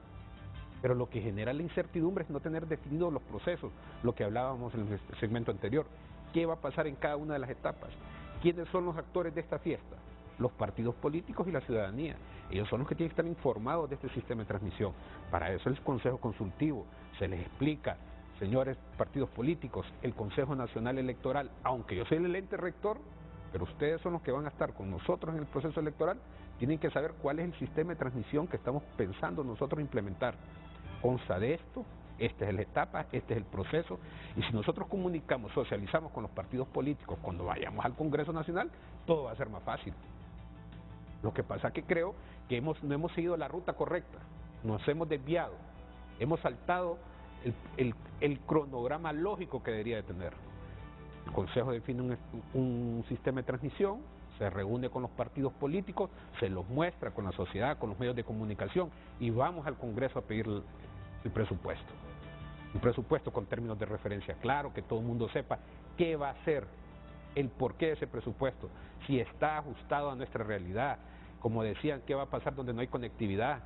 pero lo que genera la incertidumbre es no tener definidos los procesos, lo que hablábamos en el segmento anterior. ¿Qué va a pasar en cada una de las etapas? ¿Quiénes son los actores de esta fiesta? Los partidos políticos y la ciudadanía. Ellos son los que tienen que estar informados de este sistema de transmisión. Para eso el Consejo Consultivo se les explica, señores partidos políticos, el Consejo Nacional Electoral, aunque yo soy el ente rector, pero ustedes son los que van a estar con nosotros en el proceso electoral, tienen que saber cuál es el sistema de transmisión que estamos pensando nosotros implementar. Consta de esto, esta es la etapa, este es el proceso, y si nosotros comunicamos, socializamos con los partidos políticos cuando vayamos al Congreso Nacional, todo va a ser más fácil. Lo que pasa es que creo que no hemos seguido la ruta correcta, nos hemos desviado, hemos saltado el cronograma lógico que debería de tener. El Consejo define un sistema de transmisión, se reúne con los partidos políticos, se los muestra con la sociedad, con los medios de comunicación y vamos al Congreso a pedir el presupuesto. Un presupuesto con términos de referencia claro, que todo el mundo sepa qué va a ser, el porqué de ese presupuesto, si está ajustado a nuestra realidad, como decían, qué va a pasar donde no hay conectividad,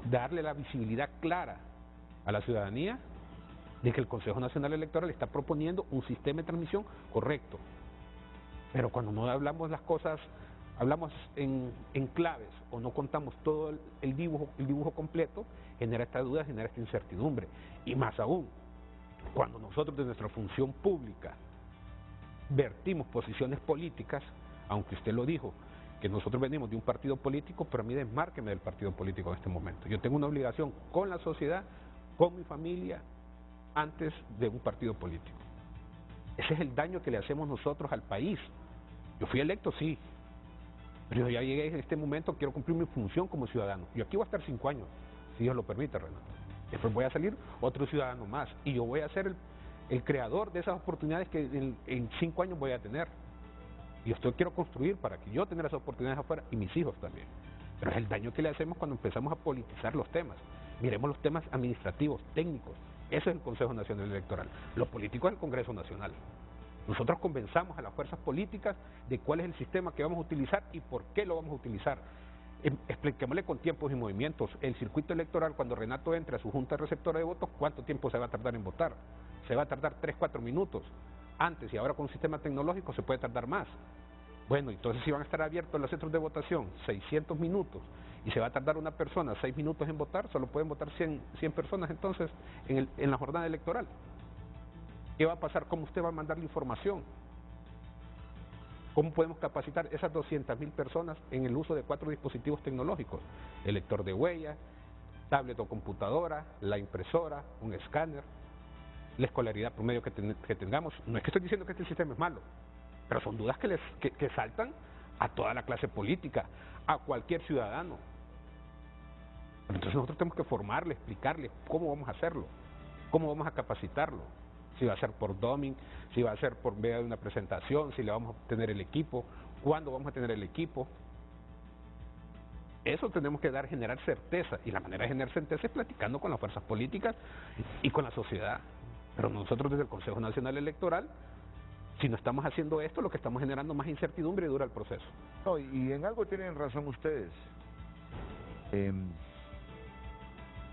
darle la visibilidad clara a la ciudadanía de que el Consejo Nacional Electoral está proponiendo un sistema de transmisión correcto. Pero cuando no hablamos las cosas, hablamos en claves o no contamos todo el dibujo completo, genera esta duda, genera esta incertidumbre. Y más aún, cuando nosotros de nuestra función pública vertimos posiciones políticas, aunque usted lo dijo, que nosotros venimos de un partido político, pero a mí desmárqueme del partido político en este momento. Yo tengo una obligación con la sociedad, con mi familia, antes de un partido político. Ese es el daño que le hacemos nosotros al país. Yo fui electo, sí, pero yo ya llegué en este momento, quiero cumplir mi función como ciudadano. Yo aquí voy a estar 5 años, si Dios lo permite, Renato. Después voy a salir otro ciudadano más y yo voy a ser el creador de esas oportunidades que en 5 años voy a tener. Y esto quiero construir para que yo tenga esas oportunidades afuera y mis hijos también. Pero es el daño que le hacemos cuando empezamos a politizar los temas. Miremos los temas administrativos, técnicos. Eso es el Consejo Nacional Electoral. Lo político es el Congreso Nacional. Nosotros convenzamos a las fuerzas políticas de cuál es el sistema que vamos a utilizar y por qué lo vamos a utilizar. Expliquémosle con tiempos y movimientos. El circuito electoral, cuando Renato entre a su junta receptora de votos, ¿cuánto tiempo se va a tardar en votar? Se va a tardar 3-4 minutos. Antes y ahora con un sistema tecnológico se puede tardar más. Bueno, entonces si van a estar abiertos los centros de votación 600 minutos y se va a tardar una persona 6 minutos en votar, solo pueden votar 100 personas entonces en la jornada electoral. ¿Qué va a pasar? ¿Cómo usted va a mandar la información? ¿Cómo podemos capacitar esas 200.000 personas en el uso de 4 dispositivos tecnológicos? El lector de huellas, tablet o computadora, la impresora, un escáner, la escolaridad promedio que tengamos. No es que estoy diciendo que este sistema es malo, pero son dudas que saltan a toda la clase política, a cualquier ciudadano. Entonces nosotros tenemos que formarle, explicarle cómo vamos a hacerlo, cómo vamos a capacitarlo, si va a ser por doming, si va a ser por medio de una presentación, si le vamos a tener el equipo, cuándo vamos a tener el equipo. Eso tenemos que generar certeza, y la manera de generar certeza es platicando con las fuerzas políticas y con la sociedad. Pero nosotros desde el Consejo Nacional Electoral, si no estamos haciendo esto, lo que estamos generando más incertidumbre y dura el proceso. No, y en algo tienen razón ustedes.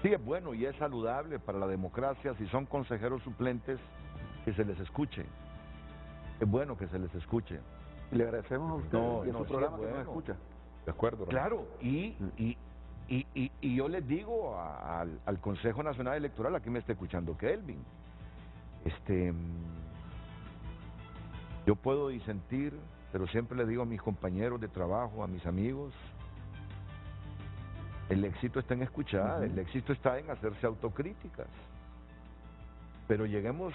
Sí es bueno y es saludable para la democracia si son consejeros suplentes que se les escuche. Es bueno que se les escuche. Y le agradecemos a usted y a su programa que nos escucha. De acuerdo. Claro, y yo les digo al Consejo Nacional Electoral, aquí me está escuchando Kelvin, yo puedo disentir, pero siempre le digo a mis compañeros de trabajo, a mis amigos, el éxito está en escuchar, el éxito está en hacerse autocríticas. Pero lleguemos...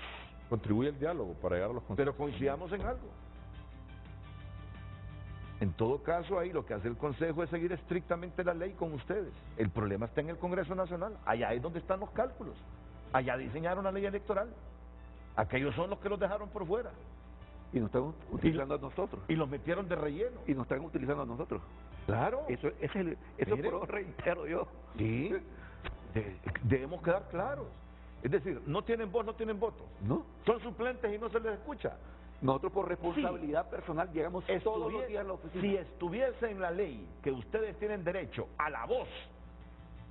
Contribuye el diálogo para llegar a los consensos. Pero coincidamos en algo. En todo caso, ahí lo que hace el Consejo es seguir estrictamente la ley con ustedes. El problema está en el Congreso Nacional. Allá es donde están los cálculos. Allá diseñaron la ley electoral. Aquellos son los que los dejaron por fuera. Y nos están utilizando a nosotros. Y los metieron de relleno. Y nos están utilizando a nosotros. Claro. Eso por lo reitero yo. Sí. Debemos quedar claros. Es decir, no tienen voz, no tienen voto. ¿No? Son suplentes y no se les escucha. Nosotros por responsabilidad personal llegamos todos los días a la oficina. Si estuviese en la ley que ustedes tienen derecho a la voz,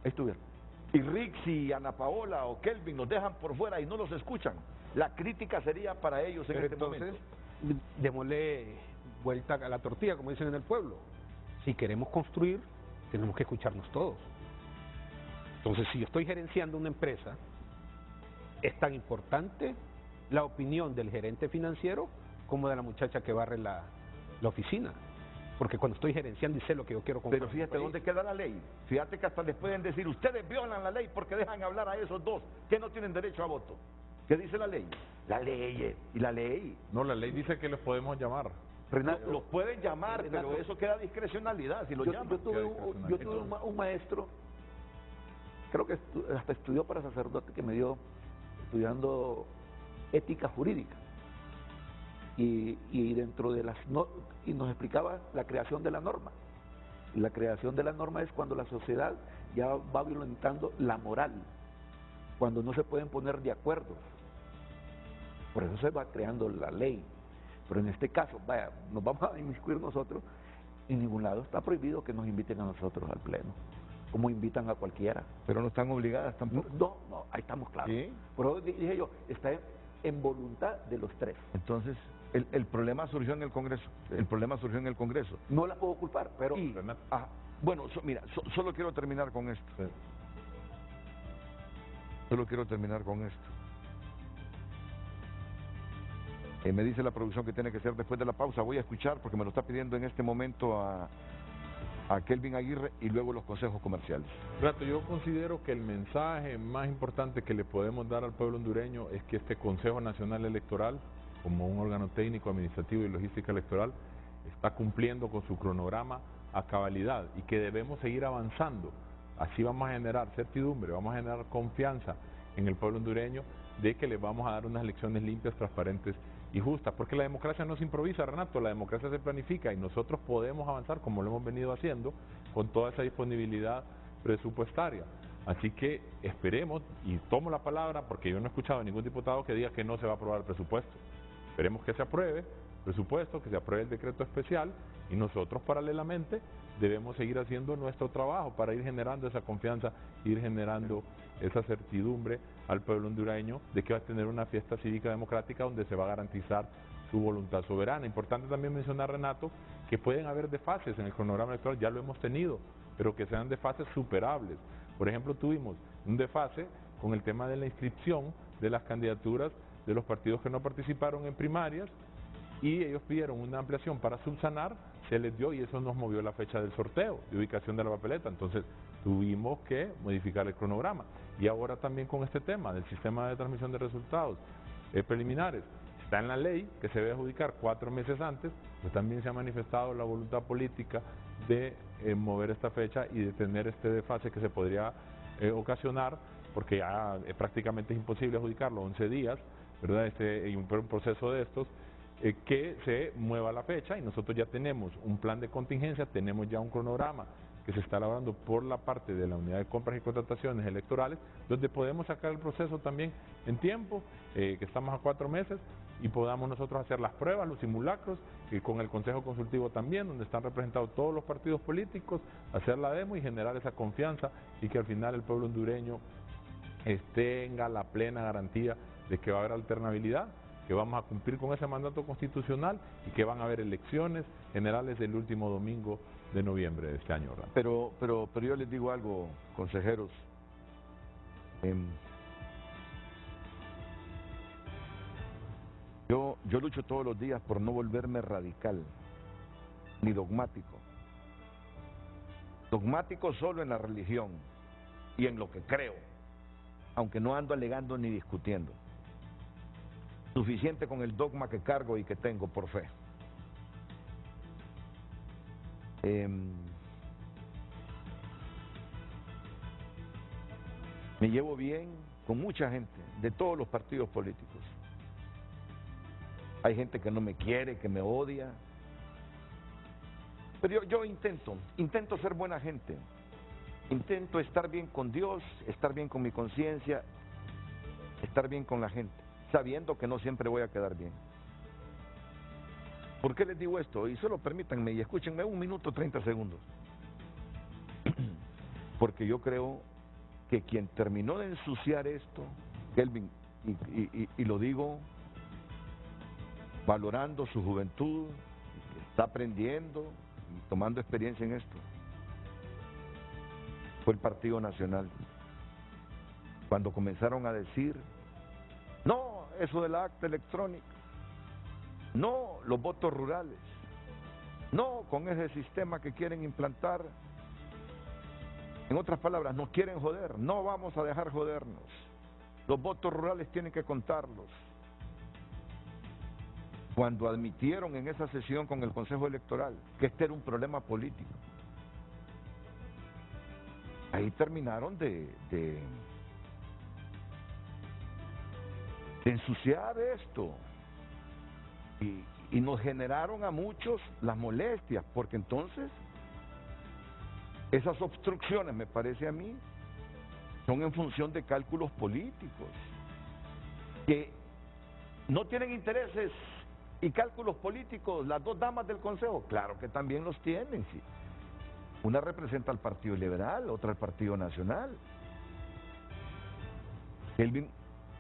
estuvieron. Y Rixi, Ana Paola o Kelvin nos dejan por fuera y no los escuchan, la crítica sería para ellos en este momento. Démosle vuelta a la tortilla, como dicen en el pueblo. Si queremos construir, tenemos que escucharnos todos. Entonces, si yo estoy gerenciando una empresa, es tan importante la opinión del gerente financiero como de la muchacha que barre la oficina. Porque cuando estoy gerenciando y sé lo que yo quiero comprar. Pero fíjate dónde queda la ley. Fíjate que hasta les pueden decir, ustedes violan la ley porque dejan hablar a esos dos que no tienen derecho a voto. ¿Qué dice la ley? La ley. ¿Y la ley? No, la ley dice que los podemos llamar. Renato, los pueden llamar, Renato, pero eso queda discrecionalidad si lo llaman. Yo tuve un maestro, creo que hasta estudió para sacerdote, que me dio estudiando ética jurídica. Y dentro de y nos explicaba la creación de la norma. Y la creación de la norma es cuando la sociedad ya va violentando la moral, cuando no se pueden poner de acuerdo. Por eso se va creando la ley. Pero en este caso, vaya, nos vamos a inmiscuir nosotros, en ningún lado está prohibido que nos inviten a nosotros al pleno, como invitan a cualquiera. Pero no están obligadas tampoco. No, ahí estamos claros. ¿Sí? Pero dije yo, está en voluntad de los tres. Entonces, el problema surgió en el Congreso. El problema surgió en el Congreso. No la puedo culpar, pero... Bueno, mira, solo quiero terminar con esto. Sí. Solo quiero terminar con esto. Me dice la producción que tiene que ser después de la pausa. Voy a escuchar porque me lo está pidiendo en este momento a Kelvin Aguirre y luego los consejos comerciales. Rato, yo considero que el mensaje más importante que le podemos dar al pueblo hondureño es que este Consejo Nacional Electoral, como un órgano técnico, administrativo y logística electoral, está cumpliendo con su cronograma a cabalidad y que debemos seguir avanzando. Así vamos a generar certidumbre, vamos a generar confianza en el pueblo hondureño de que le vamos a dar unas elecciones limpias, transparentes y justas, porque la democracia no se improvisa, Renato, la democracia se planifica y nosotros podemos avanzar como lo hemos venido haciendo con toda esa disponibilidad presupuestaria. Así que esperemos, y tomo la palabra porque yo no he escuchado a ningún diputado que diga que no se va a aprobar el presupuesto. Esperemos que se apruebe el presupuesto, que se apruebe el decreto especial y nosotros paralelamente debemos seguir haciendo nuestro trabajo para ir generando esa confianza, ir generando esa certidumbre al pueblo hondureño de que va a tener una fiesta cívica democrática donde se va a garantizar su voluntad soberana. Importante también mencionar, Renato, que pueden haber desfases en el cronograma electoral, ya lo hemos tenido, pero que sean desfases superables. Por ejemplo, tuvimos un desfase con el tema de la inscripción de las candidaturas de los partidos que no participaron en primarias y ellos pidieron una ampliación para subsanar, se les dio y eso nos movió la fecha del sorteo de ubicación de la papeleta. Entonces, tuvimos que modificar el cronograma. Y ahora también con este tema del sistema de transmisión de resultados preliminares, está en la ley que se debe adjudicar 4 meses antes, pues también se ha manifestado la voluntad política de mover esta fecha y de tener este desfase que se podría ocasionar, porque ya prácticamente es imposible adjudicarlo 11 días, ¿verdad? Un proceso de estos, que se mueva la fecha, y nosotros ya tenemos un plan de contingencia, tenemos ya un cronograma que se está elaborando por la parte de la unidad de compras y contrataciones electorales, donde podemos sacar el proceso también en tiempo, que estamos a 4 meses, y podamos nosotros hacer las pruebas, los simulacros, y con el Consejo Consultivo también, donde están representados todos los partidos políticos, hacer la demo y generar esa confianza, y que al final el pueblo hondureño tenga la plena garantía de que va a haber alternabilidad, que vamos a cumplir con ese mandato constitucional y que van a haber elecciones generales el último domingo de noviembre de este año, ¿verdad? Pero yo les digo algo, consejeros. Yo lucho todos los días por no volverme radical, ni dogmático. Dogmático solo en la religión y en lo que creo, aunque no ando alegando ni discutiendo. Suficiente con el dogma que cargo y que tengo por fe. Me llevo bien con mucha gente de todos los partidos políticos. Hay gente que no me quiere, que me odia. Pero yo intento ser buena gente. Intento estar bien con Dios, estar bien con mi conciencia, estar bien con la gente, sabiendo que no siempre voy a quedar bien. ¿Por qué les digo esto? Y solo permítanme y escúchenme 1 minuto 30 segundos. Porque yo creo que quien terminó de ensuciar esto, Kelvin, y lo digo valorando su juventud, está aprendiendo y tomando experiencia en esto, fue el Partido Nacional. Cuando comenzaron a decir, no, eso de la acta electrónica, no, los votos rurales, no, con ese sistema que quieren implantar, en otras palabras, nos quieren joder, no vamos a dejar jodernos, los votos rurales tienen que contarlos. Cuando admitieron en esa sesión con el Consejo Electoral que este era un problema político, ahí terminaron de ensuciar esto y nos generaron a muchos las molestias, porque entonces esas obstrucciones, me parece a mí, son en función de cálculos políticos que no tienen intereses y cálculos políticos. Las dos damas del Consejo, claro que también los tienen, sí. Una representa al Partido Liberal, otra al Partido Nacional. Kelvin,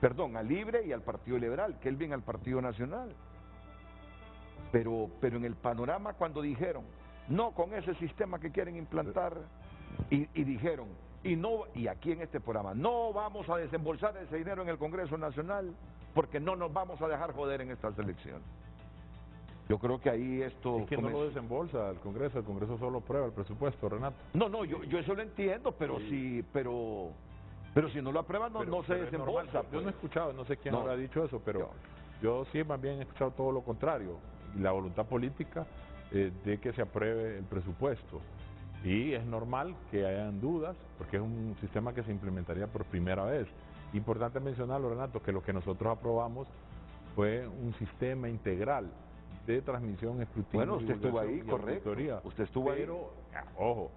perdón, al Libre y al Partido Liberal, Kelvin al Partido Nacional. Pero en el panorama, cuando dijeron, no con ese sistema que quieren implantar, y dijeron, y aquí en este programa, no vamos a desembolsar ese dinero en el Congreso Nacional, porque no nos vamos a dejar joder en esta selección. Yo creo que ahí esto... Es que no lo desembolsa el Congreso solo aprueba el presupuesto, Renato. No, yo eso lo entiendo, pero sí. Pero si no lo aprueban, no se desembolsa. Yo no he escuchado, no sé quién habrá dicho eso, pero yo sí más bien he escuchado todo lo contrario, la voluntad política de que se apruebe el presupuesto. Y es normal que hayan dudas, porque es un sistema que se implementaría por primera vez. Importante mencionarlo, Renato, que lo que nosotros aprobamos fue un sistema integral de transmisión, escrutinio. Bueno, usted estuvo ahí, correcto. Usted estuvo ahí. Pero, ojo,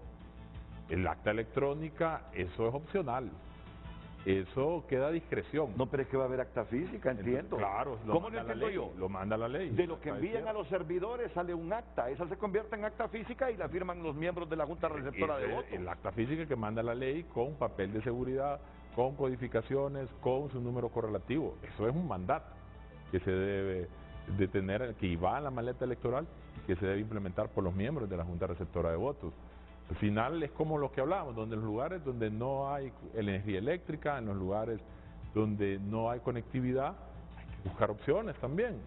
el acta electrónica, eso es opcional. Eso queda a discreción. No, pero es que va a haber acta física, entiendo. Claro, ¿Cómo lo entiendo yo? Lo manda la ley. De lo que envían a los servidores sale un acta. Esa se convierte en acta física y la firman los miembros de la Junta Receptora de Votos. El acta física que manda la ley con papel de seguridad, con codificaciones, con su número correlativo. Eso es un mandato que se debe de tener, que va a la maleta electoral y que se debe implementar por los miembros de la Junta Receptora de Votos. Al final es como lo que hablamos, donde en los lugares donde no hay energía eléctrica, en los lugares donde no hay conectividad, hay que buscar opciones también.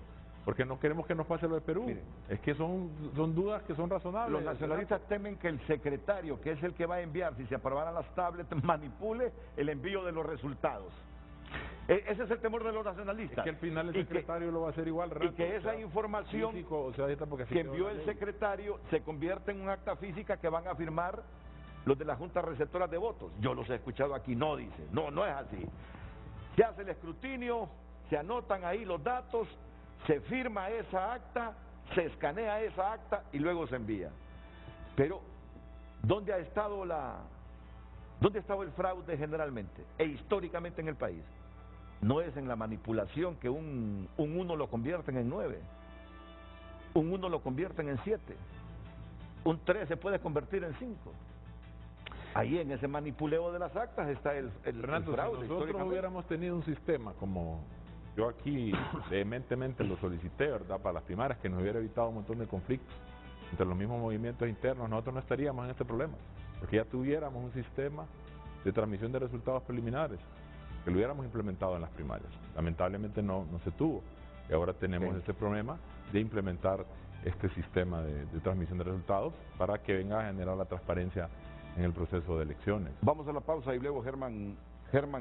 Porque no queremos que nos pase lo de Perú. Mire, es que son dudas que son razonables. los nacionalistas temen que el secretario, que es el que va a enviar, si se aprobaran las tablets, manipule el envío de los resultados. Ese es el temor de los nacionalistas. Es que al final el secretario lo va a hacer igual, y que esa información que envió el secretario se convierta en un acta física que van a firmar los de las juntas receptoras de votos. Yo los he escuchado aquí, no dice, no es así. Se hace el escrutinio, se anotan ahí los datos, se firma esa acta, se escanea esa acta y luego se envía. Pero, ¿dónde ha estado el fraude generalmente e históricamente en el país? No es en la manipulación que un 1 lo convierten en 9, un 1 lo convierten en 7, un 3 se puede convertir en 5. Ahí en ese manipuleo de las actas está el Renato, fraude. Si nosotros hubiéramos tenido un sistema como yo aquí vehementemente lo solicité, ¿verdad?, para las primarias, que nos hubiera evitado un montón de conflictos entre los mismos movimientos internos, nosotros no estaríamos en este problema, porque ya tuviéramos un sistema de transmisión de resultados preliminares, que lo hubiéramos implementado en las primarias. Lamentablemente no se tuvo, y ahora tenemos este problema de implementar este sistema de transmisión de resultados para que venga a generar la transparencia en el proceso de elecciones. Vamos a la pausa y luego Germán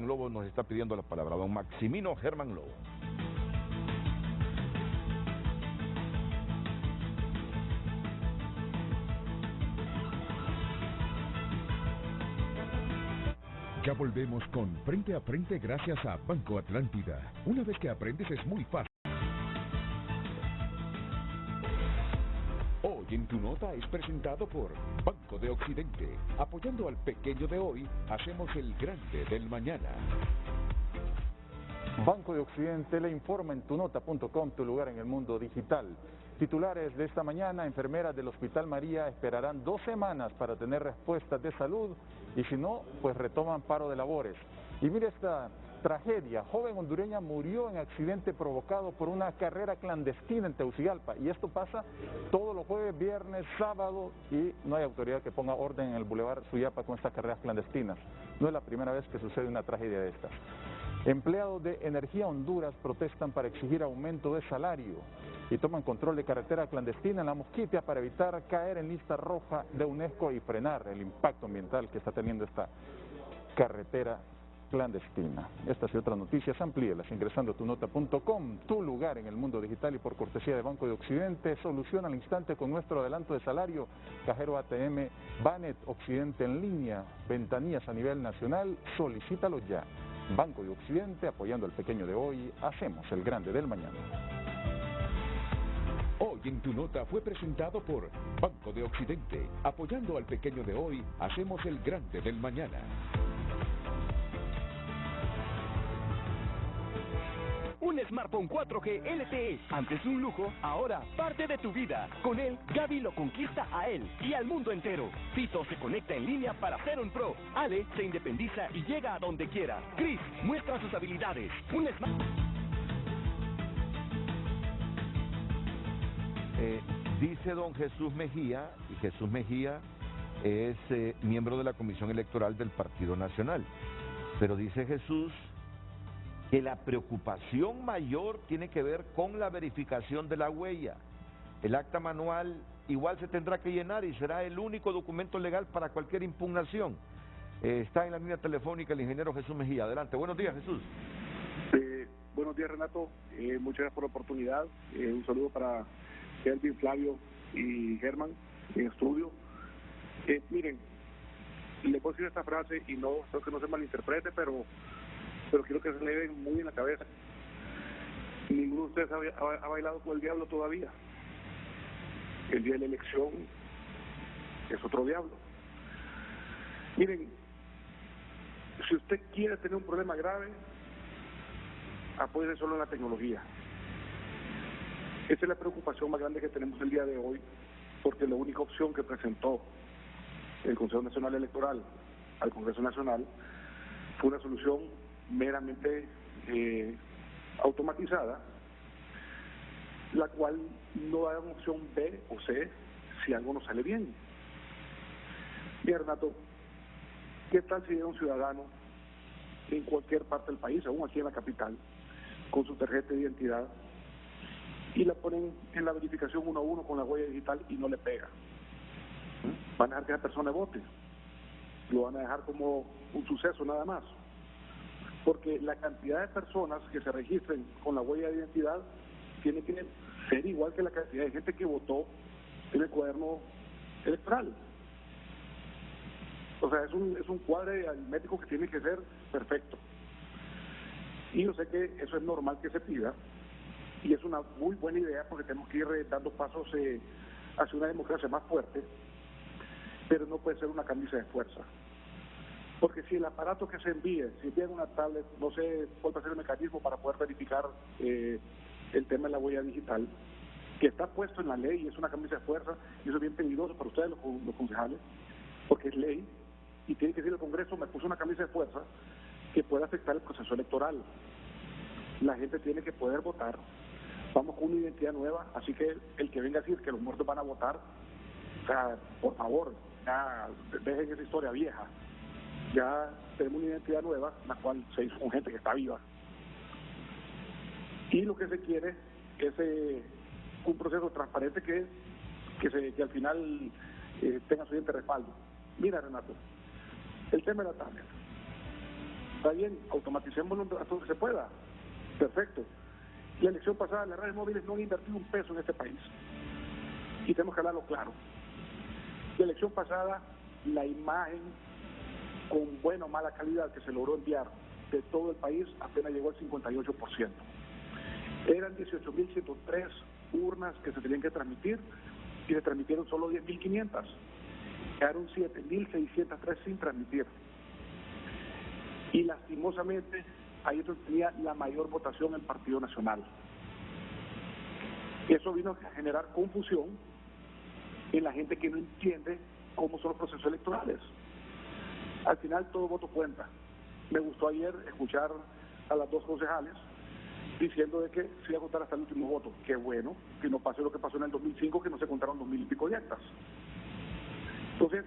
Lobo nos está pidiendo la palabra. Don Maximino Germán Lobo. Ya volvemos con Frente a Frente gracias a Banco Atlántida. Una vez que aprendes es muy fácil. Hoy en Tu Nota es presentado por Banco de Occidente. Apoyando al pequeño de hoy, hacemos el grande del mañana. Banco de Occidente le informa en tunota.com, tu lugar en el mundo digital. Titulares de esta mañana: enfermeras del Hospital María esperarán 2 semanas para tener respuestas de salud y si no, pues retoman paro de labores. Y mire esta tragedia: joven hondureña murió en accidente provocado por una carrera clandestina en Tegucigalpa, y esto pasa todos los jueves, viernes, sábado, y no hay autoridad que ponga orden en el Boulevard Suyapa con estas carreras clandestinas. No es la primera vez que sucede una tragedia de estas. Empleados de Energía Honduras protestan para exigir aumento de salario y toman control de carretera clandestina en La Mosquitia para evitar caer en lista roja de UNESCO y frenar el impacto ambiental que está teniendo esta carretera clandestina. Estas y otras noticias amplíelas ingresando a tunota.com, tu lugar en el mundo digital, y por cortesía de Banco de Occidente. Soluciona al instante con nuestro adelanto de salario, cajero ATM Banet Occidente en línea, ventanillas a nivel nacional, solicítalo ya. Banco de Occidente, apoyando al pequeño de hoy, hacemos el grande del mañana. Hoy en Tu Nota fue presentado por Banco de Occidente. Apoyando al pequeño de hoy, hacemos el grande del mañana. Un smartphone 4G LTE, antes un lujo, ahora parte de tu vida. Con él, Gaby lo conquista a él y al mundo entero. Fito se conecta en línea para ser un pro. Ale se independiza y llega a donde quiera. Chris muestra sus habilidades. Un Dice don Jesús Mejía, y Jesús Mejía es miembro de la Comisión Electoral del Partido Nacional, pero dice Jesús que la preocupación mayor tiene que ver con la verificación de la huella. El acta manual igual se tendrá que llenar y será el único documento legal para cualquier impugnación. Está en la línea telefónica el ingeniero Jesús Mejía. Adelante. Buenos días, Jesús. Buenos días, Renato. Muchas gracias por la oportunidad. Un saludo para Kelvin, Flavio y Germán en estudio. Miren, le puedo decir esta frase y no espero que no se malinterprete, pero quiero que se le den muy en la cabeza. Ninguno de ustedes ha bailado con el diablo todavía. El día de la elección es otro diablo. Miren, si usted quiere tener un problema grave, apóyese solo en la tecnología. Esa es la preocupación más grande que tenemos el día de hoy, porque la única opción que presentó el Consejo Nacional Electoral al Congreso Nacional fue una solución meramente automatizada, la cual no da una opción B o C si algo no sale bien. Bien, Renato, ¿qué tal si llega un ciudadano en cualquier parte del país, aún aquí en la capital, con su tarjeta de identidad, y la ponen en la verificación 1 a 1 con la huella digital y no le pega. Van a dejar que esa persona vote, lo van a dejar como un suceso nada más, porque la cantidad de personas que se registren con la huella de identidad tiene que ser igual que la cantidad de gente que votó en el cuaderno electoral. O sea, es un cuadro aritmético que tiene que ser perfecto. Y yo sé que eso es normal que se pida, y es una muy buena idea porque tenemos que ir dando pasos hacia una democracia más fuerte, pero no puede ser una camisa de fuerza. Porque si el aparato que se envíe, si envían una tablet, no sé cuál va a ser el mecanismo para poder verificar el tema de la huella digital, que está puesto en la ley y es una camisa de fuerza, y eso es bien peligroso para ustedes los concejales, porque es ley, y tiene que decir el Congreso, me puso una camisa de fuerza que puede afectar el proceso electoral. La gente tiene que poder votar, vamos con una identidad nueva, así que el que venga a decir que los muertos van a votar, o sea, por favor, ya dejen esa historia vieja. Ya tenemos una identidad nueva, la cual se hizo con gente que está viva. Y lo que se quiere es un proceso transparente que al final tenga suficiente respaldo. Mira, Renato, el tema de la tablet. Está bien, automaticémoslo hasta donde se pueda. Perfecto. La elección pasada, las redes móviles no han invertido un peso en este país. Y tenemos que hablarlo claro. La elección pasada, la imagen con buena o mala calidad que se logró enviar de todo el país apenas llegó al 58%. Eran 18.103 urnas que se tenían que transmitir y se transmitieron solo 10.500. Quedaron 7.603 sin transmitir. Y lastimosamente ahí tenía la mayor votación el Partido Nacional. Eso vino a generar confusión en la gente que no entiende cómo son los procesos electorales. Al final todo voto cuenta. Me gustó ayer escuchar a las dos concejales diciendo de que se iba a contar hasta el último voto. Qué bueno, que no pase lo que pasó en el 2005, que no se contaron 2.000 y pico de actas. Entonces,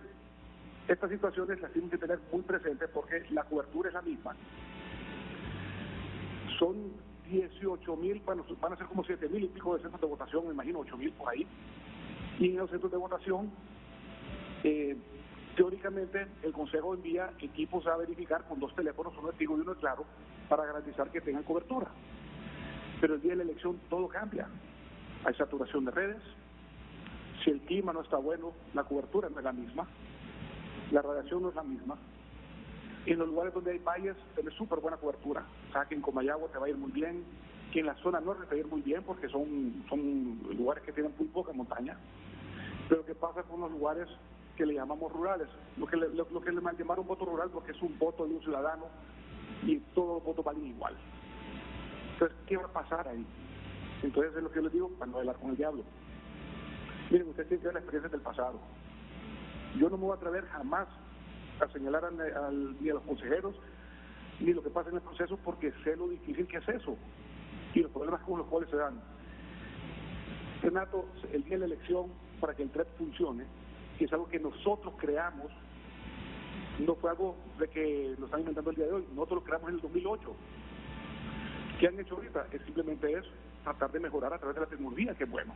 estas situaciones las tienen que tener muy presentes porque la cobertura es la misma. Son 18.000, van a ser como 7.000 y pico de centros de votación, me imagino 8.000 por ahí. Y en los centros de votación, teóricamente el Consejo envía equipos a verificar con 2 teléfonos, uno de Tigo y uno de Claro, para garantizar que tengan cobertura. Pero el día de la elección todo cambia. Hay saturación de redes, si el clima no está bueno, la cobertura no es la misma, la radiación no es la misma. En los lugares donde hay valles, tenés súper buena cobertura. O sea, que en Comayagua te va a ir muy bien, que en la zona norte te va a ir muy bien porque son lugares que tienen muy poca montaña. Pero ¿qué pasa con los lugares que le llamamos rurales? Lo que le mal llamaron voto rural porque es un voto de un ciudadano y todos los votos valen igual. Entonces, ¿qué va a pasar ahí? Entonces es lo que yo les digo para no hablar con el diablo. Miren, ustedes tienen que ver la experiencia del pasado. Yo no me voy a atrever jamás a señalar ni a los consejeros ni lo que pasa en el proceso porque sé lo difícil que es eso y los problemas con los cuales se dan. Renato, el día de la elección, para que el TREP funcione, que es algo que nosotros creamos, no fue algo de que lo están inventando el día de hoy, nosotros lo creamos en el 2008. ¿Qué han hecho ahorita? Es simplemente tratar de mejorar a través de la tecnología, que es bueno.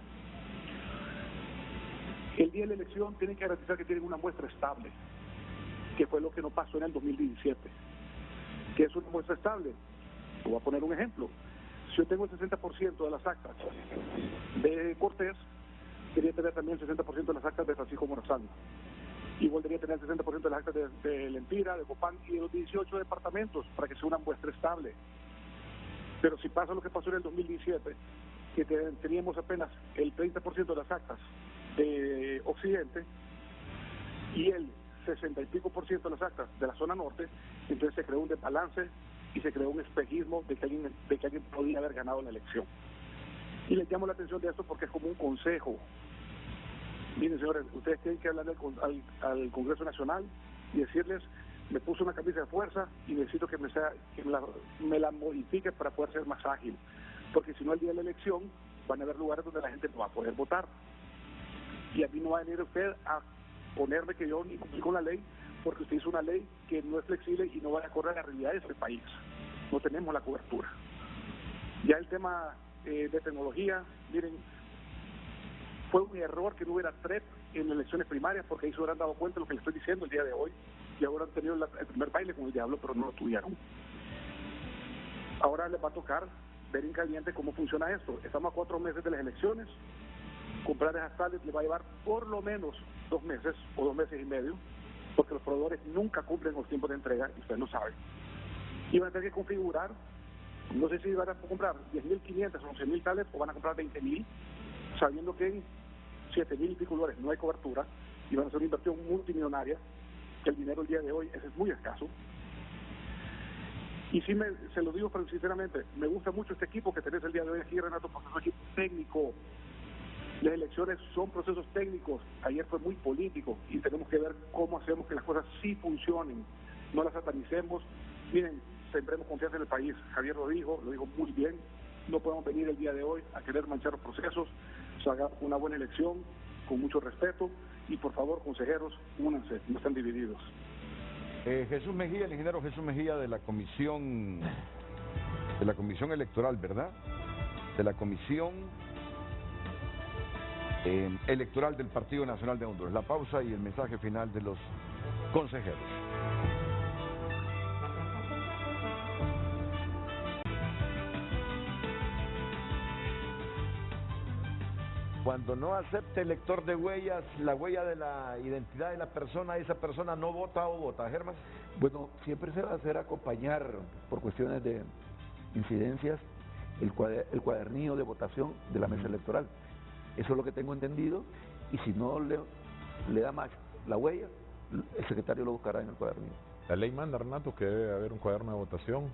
El día de la elección tienen que garantizar que tienen una muestra estable, que fue lo que no pasó en el 2017. ¿Qué es una muestra estable? Te voy a poner un ejemplo. Si yo tengo el 60% de las actas de Cortés, quería tener también el 60% de las actas de Francisco Morazán. Y volvería a tener el 60% de las actas de Lempira, de Copán y de los 18 departamentos para que sea una muestra estable. Pero si pasa lo que pasó en el 2017, que teníamos apenas el 30% de las actas de Occidente y el 60 y pico % de las actas de la zona norte, entonces se creó un desbalance y se creó un espejismo de que alguien podía haber ganado la elección. Y les llamo la atención de esto porque es como un consejo. Miren, señores, ustedes tienen que hablarle al Congreso Nacional y decirles, me puse una camisa de fuerza y necesito que me la modifique para poder ser más ágil, porque si no el día de la elección van a haber lugares donde la gente no va a poder votar. Y a mí no va a venir usted a ponerme que yo ni cumplí con la ley, porque usted hizo una ley que no es flexible y no va a acorde a la realidad de este país. No tenemos la cobertura. Ya el tema de tecnología, miren, fue un error que no hubiera TREP en elecciones primarias, porque ahí se hubieran dado cuenta de lo que les estoy diciendo el día de hoy, y ahora han tenido el primer baile con el diablo, pero no lo tuvieron. Ahora les va a tocar ver en caliente cómo funciona esto. Estamos a 4 meses de las elecciones, comprar esas sales les va a llevar por lo menos 2 meses o 2 meses y medio, porque los proveedores nunca cumplen los tiempos de entrega, y ustedes lo saben. Y van a tener que configurar, no sé si van a comprar 10.500 o 11.000 sales o van a comprar 20.000, sabiendo que en 7.000 y pico lugares no hay cobertura, y van a hacer una inversión multimillonaria, que el dinero el día de hoy es muy escaso. Y sí, se lo digo sinceramente, me gusta mucho este equipo que tenés el día de hoy aquí, Renato, porque es un equipo técnico. Las elecciones son procesos técnicos, ayer fue muy político, y tenemos que ver cómo hacemos que las cosas sí funcionen, no las satanicemos. Miren, sembremos confianza en el país, Javier lo dijo muy bien, no podemos venir el día de hoy a querer manchar los procesos, se haga una buena elección, con mucho respeto, y por favor, consejeros, únanse, no están divididos. Jesús Mejía, el ingeniero Jesús Mejía de la comisión electoral, ¿verdad? De la comisión electoral del Partido Nacional de Honduras. La pausa y el mensaje final de los consejeros. Cuando no acepte el lector de huellas, la huella de la identidad de la persona, esa persona no vota o vota, Germán. Bueno, siempre se va a hacer acompañar por cuestiones de incidencias el cuadernillo de votación de la mesa electoral. Eso es lo que tengo entendido, y si no le da más la huella, el secretario lo buscará en el cuadernillo. La ley manda, Renato, que debe haber un cuaderno de votación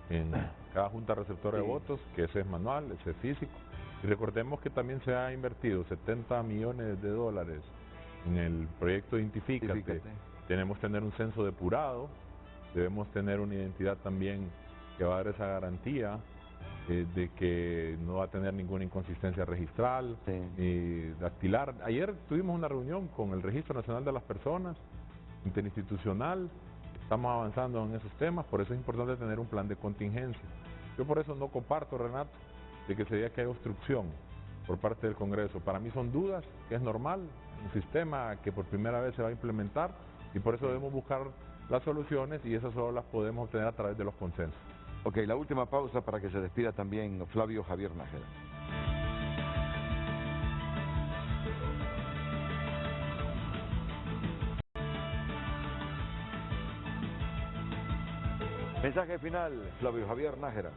en cada junta receptora de votos, que ese es manual, ese es físico. Y recordemos que también se ha invertido 70 millones de dólares en el proyecto Identifícate. Tenemos que tener un censo depurado, debemos tener una identidad también que va a dar esa garantía de que no va a tener ninguna inconsistencia registral ni dactilar. Ayer tuvimos una reunión con el Registro Nacional de las Personas, interinstitucional, estamos avanzando en esos temas, por eso es importante tener un plan de contingencia. Yo por eso no comparto, Renato, de que se diga que hay obstrucción por parte del Congreso. Para mí son dudas, que es normal, un sistema que por primera vez se va a implementar, y por eso debemos buscar las soluciones, y esas solo las podemos obtener a través de los consensos. Ok, la última pausa para que se despida también Flavio Javier Nájera. Mensaje final, Flavio Javier Nájera.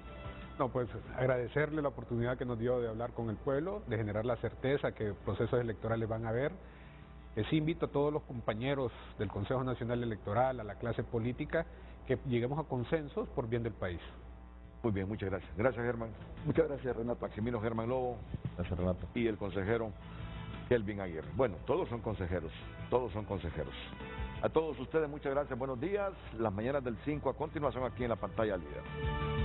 No, pues agradecerle la oportunidad que nos dio de hablar con el pueblo, de generar la certeza que procesos electorales van a haber. Sí invito a todos los compañeros del Consejo Nacional Electoral, a la clase política, que lleguemos a consensos por bien del país. Muy bien, muchas gracias. Gracias, Germán. Muchas gracias, Renato. Maximino Germán Lobo. Gracias, Renato. Y el consejero Kelvin Aguirre. Bueno, todos son consejeros, todos son consejeros. A todos ustedes, muchas gracias, buenos días. Las mañanas del 5 a continuación aquí en la pantalla líder.